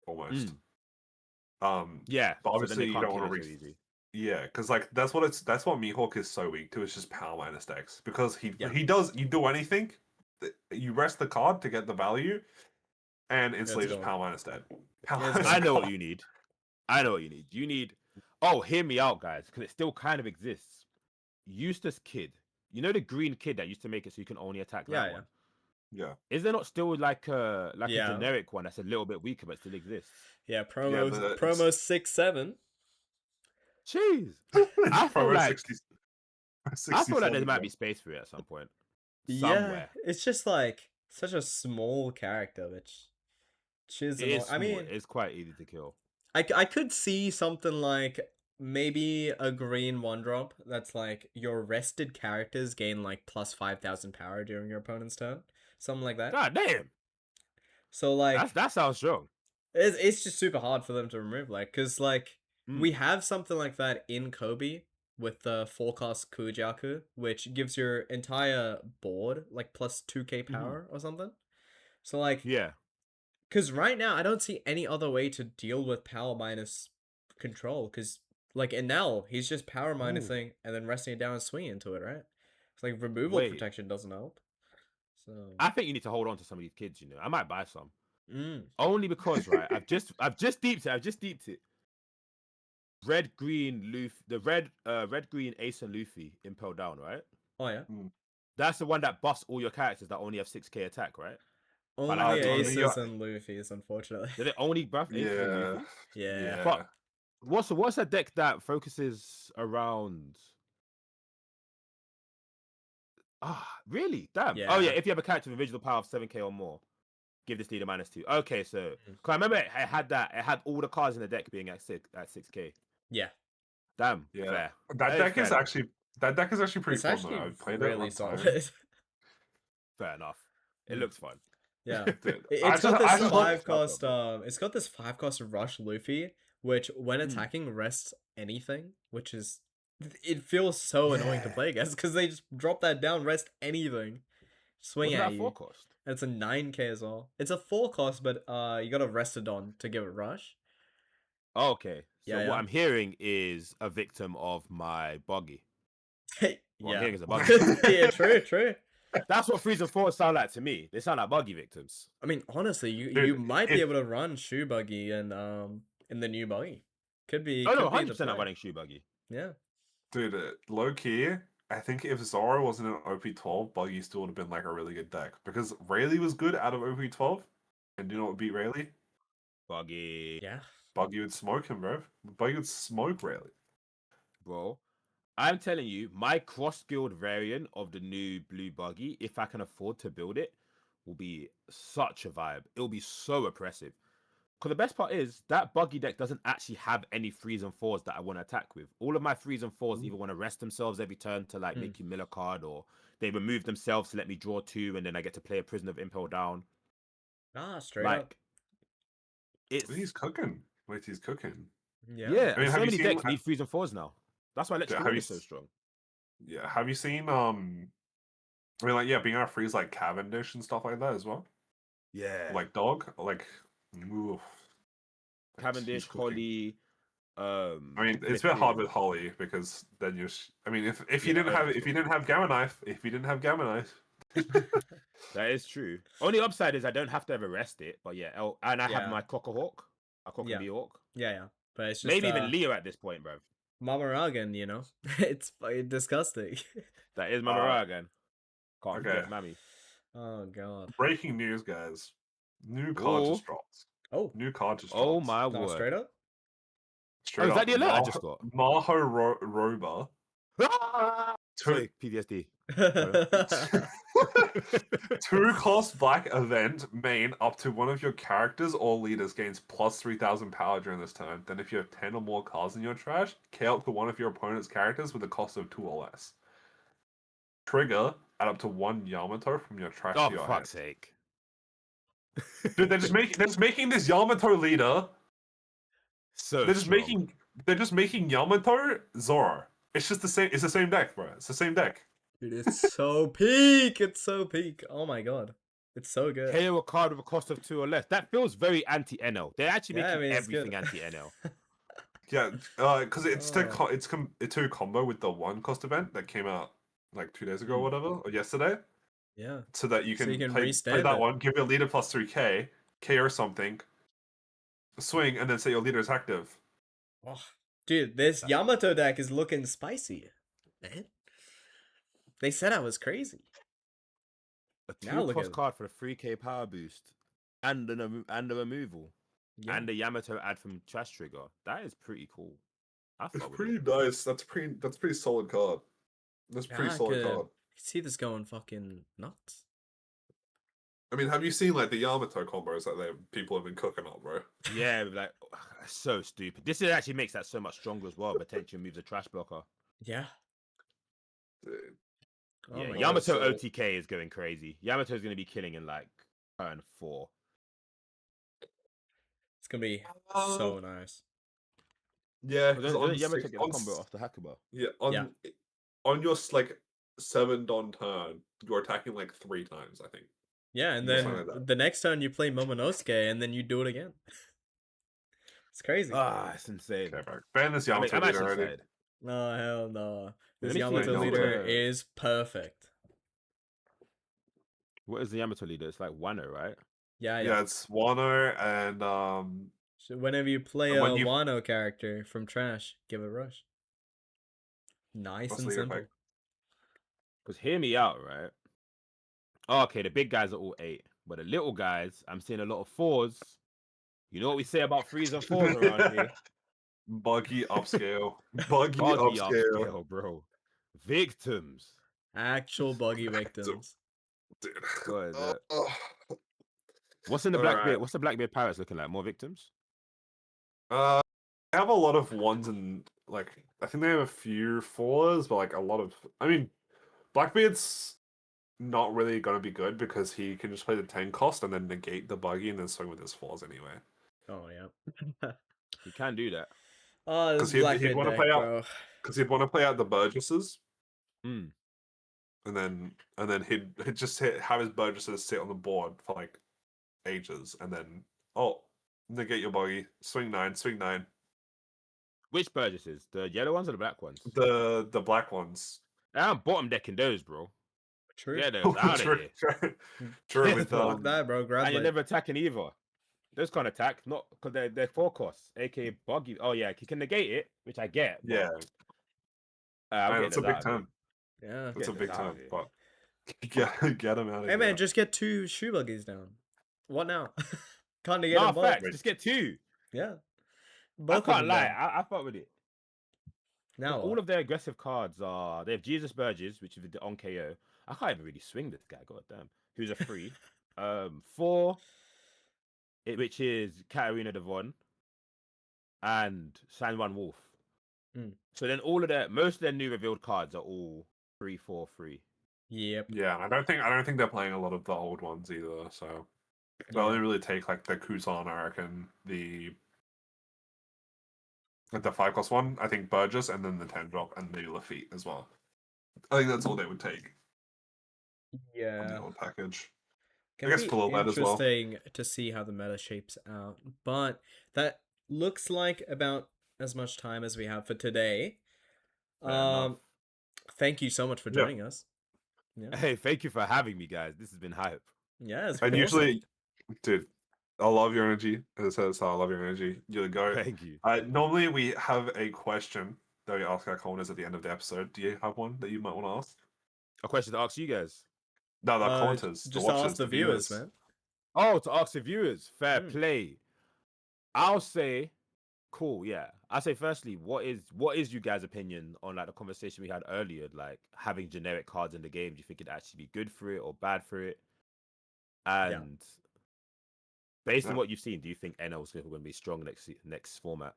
A: almost.
B: Yeah,
A: But
B: so then
A: obviously
B: they
A: you
B: can't
A: don't
B: kill
A: want to
B: it so easy.
A: Yeah, because like that's what Mihawk is so weak to. It's just power minus decks because
C: Yeah.
A: he does you do anything, you rest the card to get the value, and instantly
C: it's
A: just
C: gone.
A: power minus dead. Power
C: Yeah, it's
A: minus
C: gone.
B: I know what
A: card.
B: you need. I know what you need. You need. Oh, hear me out, guys, because it still kind of exists. Eustace Kid. You know the green kid that used to make it so you can only attack that
C: Yeah,
B: one.
A: Yeah,
B: Is there not still like a
C: Yeah.
B: generic one that's a little bit weaker but still exists?
C: Yeah, promo
A: it's-
C: 6-7.
B: Jeez.
A: It's
B: I feel
A: promo
B: like
A: 60,
B: I feel like there
A: 67,
B: might
A: bro.
B: be space for it at some point.
C: Yeah,
B: Somewhere.
C: it's just like such a small character, which is
B: It
C: annoying.
B: is
C: I
B: small.
C: mean,
B: It's quite easy to kill.
C: I could see something like maybe a green 1-drop that's like your rested characters gain like plus 5,000 power during your opponent's turn, something like that.
B: God damn.
C: So like
B: That sounds strong.
C: it's just super hard for them to remove, like, because like
B: Mm.
C: we have something like that in Kobe with the forecast Kujaku, which gives your entire board like plus 2k power or something. So like,
B: Yeah.
C: because right now I don't see any other way to deal with power minus control, because like in Nell, he's just power minusing and then resting it down and swinging into it, right? It's like removal
B: Wait.
C: protection doesn't help. So
B: I think you need to hold on to some of these kids, you know. I might buy some.
C: mm.
B: Only because, right, I've just deeped it. Red green Luffy, the red green Ace and Luffy impel down, right?
C: Oh yeah.
B: That's the one that busts all your characters that only have 6k attack, right?
C: Only
B: like,
C: Aces
A: yeah.
C: and Luffy's, unfortunately.
B: Did it only buff Aces and
A: Yeah,
B: Luffy?
C: Yeah.
B: But what's a deck that focuses around? Really? Damn. Oh yeah,
C: Yeah.
B: if you have a character with original power of 7k or more, give this leader -2. Okay, so cause I remember it had that. It had all the cards in the deck being at 6k.
C: Yeah.
B: Damn.
A: yeah.
B: Fair.
A: That deck is
B: fair
A: actually pretty
C: It's
A: fun
C: actually
A: though. I've played it
C: really
A: one time.
C: solid.
B: Fair enough. It
C: Mm.
B: looks fun.
C: Yeah.
A: Dude,
C: It's
A: I
C: got
A: just
C: this
A: love-
C: 5-cost it's got this 5-cost rush Luffy, which when attacking rests anything, which is it feels so annoying to
B: Yeah.
C: play against because they just drop that down, rest anything, swing
B: Wasn't
C: at
B: that
C: you.
B: 4 cost?
C: And it's a 9k as well. It's a 4-cost, but you gotta rest it on to give it rush.
B: Oh, okay. So
C: Yeah,
B: what
C: yeah.
B: I'm hearing is a victim of my buggy. What I'm
C: Yeah.
B: hearing is a buggy.
C: Yeah, true.
B: That's what 3s and 4s sound like to me. They sound like buggy victims.
C: I mean, honestly, you
A: Dude,
C: might be
A: if-
C: able to run shoe buggy and in the new buggy. Could be.
B: Oh no,
C: could be the
B: 100% I'm
C: play.
B: running shoe buggy.
C: Yeah.
A: Dude, low key, I think if Zoro wasn't in OP12, Buggy still would have been like a really good deck because Rayleigh was good out of OP12, and you know what beat Rayleigh?
B: Buggy.
C: Yeah.
A: Buggy would smoke him, bro. Buggy would smoke Rayleigh.
B: Bro. I'm telling you, my cross-skilled variant of the new blue buggy, if I can afford to build it, will be such a vibe. It'll be so oppressive. Because the best part is, that buggy deck doesn't actually have any 3s and 4s that I want to attack with. All of my 3s and 4s either want to rest themselves every turn to like make you mill a card, or they remove themselves to let me draw 2, and then I get to play a Prisoner of Impel down.
C: Ah, straight up.
B: It's...
A: He's cooking. Wait, he's cooking.
C: Yeah.
B: Yeah,
A: I mean,
B: and
A: have
B: so
A: you
B: many
A: seen-
B: decks need 3s and 4s now. That's why Electric
A: have
B: Wall
A: you
B: is so
A: s-
B: strong.
A: Yeah, have you seen I mean, like, yeah, being able to freeze like Cavendish and stuff like that as well.
B: Yeah.
A: Like dog, like oof.
B: Cavendish,
A: He's cooking.
B: Holly.
A: I mean, it's a bit hard with Holly because then I mean, if you
B: Yeah,
A: didn't have Gamma Knife,
B: That is true. Only upside is I don't have to ever rest it, but yeah, and I have
C: Yeah.
B: my Cockahawk, a Cock
C: Yeah.
B: and Hawk.
C: Yeah. But it's just
B: Maybe even Leo at this point, bro.
C: Mamaragan, you know? It's fucking disgusting.
B: That is Mamara again. Can't
A: okay.
B: forget Mammy.
C: Oh god.
A: breaking news, guys. New card just dropped.
C: Oh.
A: New card just dropped.
B: Oh my
C: No,
B: word.
C: straight up?
A: Straight
B: is that
A: up,
B: the alert I just got?
A: Maho Roba.
B: Sorry, PTSD.
A: 2-cost black event main up to one of your characters or leaders gains plus 3,000 power during this turn. Then if you have 10 or more cards in your trash, KO up to one of your opponent's characters with a cost of 2 or less. Trigger, add up to 1 Yamato from your trash
B: Oh,
A: to your
B: for fuck's
A: hand.
B: sake.
A: Dude, they're just making this Yamato leader.
B: So
A: They're just
B: strong.
A: making they're just making Yamato Zoro. It's just the same. It's the same deck, bro. It's the same deck.
C: Dude, it's so peak. It's so peak. Oh my god. It's so good.
B: KO a card with a cost of 2 or less. That feels very anti-NL. They're actually
C: Yeah, I
B: making
C: mean, it's good.
B: everything anti-NL.
A: Yeah, because it's
C: Oh.
A: it's to combo with the one cost event that came out like 2 days ago or whatever, or yesterday,
C: Yeah.
A: so that you
C: So
A: can,
C: you can
A: play
C: restab
A: that
C: it.
A: one, give your leader plus 3k, KO something, swing, and then say your leader is active.
C: Oh, dude, this
B: That's
C: Yamato deck is looking spicy, man. They said I was crazy.
B: A
C: Now look
B: 2 cost
C: at it.
B: card for a 3k power boost and and a removal
C: Yeah.
B: and a Yamato add from Trash Trigger. That is pretty cool. I
A: It's
B: thought with
A: pretty
B: it.
A: nice. That's pretty solid card. That's
C: Yeah,
A: pretty
C: I
A: solid
C: could
A: card.
C: see this going fucking nuts.
A: I mean, have you seen like the Yamato combos that people have been cooking up, bro?
B: Yeah, like so stupid. This actually makes that so much stronger as well. Potential moves a trash blocker.
C: Yeah.
A: Dude,
C: Oh
B: Yeah,
C: my
B: Yamato
A: so-
B: OTK is going crazy. Yamato's going to be killing in like turn 4.
C: It's gonna be
A: Uh,
C: so nice.
A: yeah,
B: But
A: because
B: then
A: on
B: Yamato
A: six,
B: get a combo off the Hakuba.
A: yeah,
C: Yeah.
A: on your like 7 Don turn, you're attacking like 3 times, I think.
C: Yeah, and
A: Or
C: then
A: something like that.
C: the next time you play Momonosuke, and then you do it again. It's crazy.
B: Ah, it's insane.
A: Okay, bro. Ban this
B: I mean,
A: Yamato
B: I'm
A: leader
B: actually
A: already.
B: excited.
C: No, hell no. This
B: Let me see
C: Yamato
A: Yamato.
C: leader is perfect.
B: What is the Yamato leader? It's like Wano, right?
C: Yeah,
A: Yeah,
C: yeah.
A: it's Wano and
C: So whenever you play
A: And
C: a
A: when you-
C: Wano character from Trash, give it a rush. Nice
A: what's
C: and
A: the leader
C: simple.
A: pick?
B: Because hear me out, right? Oh, okay, the big guys are all 8, but the little guys, I'm seeing a lot of 4s. You know what we say about 3s and 4s around here?
A: Buggy upscale. Buggy
B: Buggy
A: upscale.
B: upscale, bro. Victims.
C: Actual buggy victims.
A: Dude.
B: What is it?
A: Oh.
B: What's in the
A: Alright.
B: Blackbeard? What's the Blackbeard Pirates looking like? More victims?
A: I have a lot of 1s and like I think they have a few 4s, but like a lot of I mean Blackbeard's not really gonna be good because he can just play the 10 cost and then negate the buggy and then swing with his 4s anyway.
C: Oh yeah.
B: You can do that.
C: Oh, this
A: 'Cause he'd
C: Blackbeard
A: wanna
C: deck,
A: play out-
C: bro.
A: Because he'd want to play out the Burgesses
B: Hmm.
A: and then he'd just have his Burgesses sit on the board for like ages and then negate your buggy, swing 9.
B: Which Burgesses? The yellow ones or the black ones?
A: The black ones.
B: I'm bottom decking those, bro.
C: True.
B: Get those out of
A: True,
B: here.
A: true, with
C: Fuck that, bro. Grab
B: And you're
C: it.
B: never attacking either. Those can't attack, not because they're 4 costs, aka buggy. Oh yeah, he can negate it, which I get. But,
A: yeah.
B: I'm
A: Man,
B: getting
A: it's a
B: those
A: big
B: out of here.
A: time.
C: Yeah.
A: It's a
B: Get
A: big
B: those out
A: time,
B: of here.
A: but get him out of
C: Hey
A: here.
C: man, just get 2 shoe buggies down. What now? Can't negate
B: No,
C: them both.
B: facts. Just get 2.
C: Yeah.
B: I
C: Both of
B: can't
C: them
B: lie.
C: down.
B: I fuck with it.
C: Now
B: All
C: what?
B: of their aggressive cards are they have Jesus Burgess, which is the on KO. I can't even really swing this guy. God damn, who's a 3. 4, which is Katarina Devon and San Juan Wolf.
C: Mm.
B: So then most of their new revealed cards are all 3/4/3.
C: Yep.
A: Yeah, I don't think they're playing a lot of the old ones either. So they'll
C: Yeah.
A: only really take like the Kuzan, I reckon, like the 5 cost one. I think Burgess, and then the 10 drop, and maybe Lafitte as well. I think that's all they would take from
C: Yeah.
A: the old package.
C: Can
A: guess
C: be
A: below that as well.
C: interesting to see how the meta shapes out, but that looks like about as much time as we have for today.
A: Fair enough.
C: Thank you so much for
A: Yeah.
C: joining us. Yeah,
B: Hey, thank you for having me, guys. This has been hype.
C: yeah, it's
A: And
C: been awesome.
A: usually, dude, I love your energy. As I said, at the start, I love your energy. You're the goat.
B: Thank you.
A: Normally, we have a question that we ask our commenters at the end of the episode. Do you have one that you might want to ask?
B: A question to ask you guys.
A: No, the commenters, the
C: just
A: watchers,
C: ask the viewers, man.
B: Oh, to ask the viewers. Fair
C: Mm.
B: play. I'll say, cool. Yeah, I say firstly, what is you guys' opinion on like the conversation we had earlier, like having generic cards in the game? Do you think it'd actually be good for it or bad for it? And based on
A: Yeah.
B: what you've seen, do you think NL is going to be strong next format,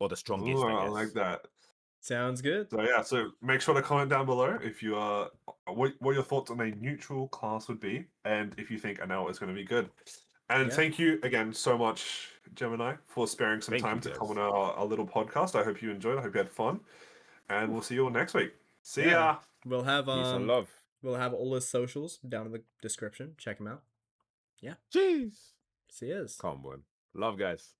B: or the strongest?
A: Ooh,
B: I
A: I
B: guess.
A: like that.
C: Sounds good.
A: So yeah, so make sure to comment down below if you what your thoughts on a neutral class would be, and if you think NL is going to be good. And
C: Yeah.
A: thank you again so much Gemini, for sparing some
B: Thank
A: time
B: you,
A: to
B: guys.
A: come on our little podcast. I hope you enjoyed. I hope you had fun, and we'll see you all next week. See
C: Yeah.
A: ya.
C: We'll have
B: Peace and love.
C: we'll have all his socials down in the description. Check him out.
B: Jeez.
C: See yous.
B: Come on. Love, guys.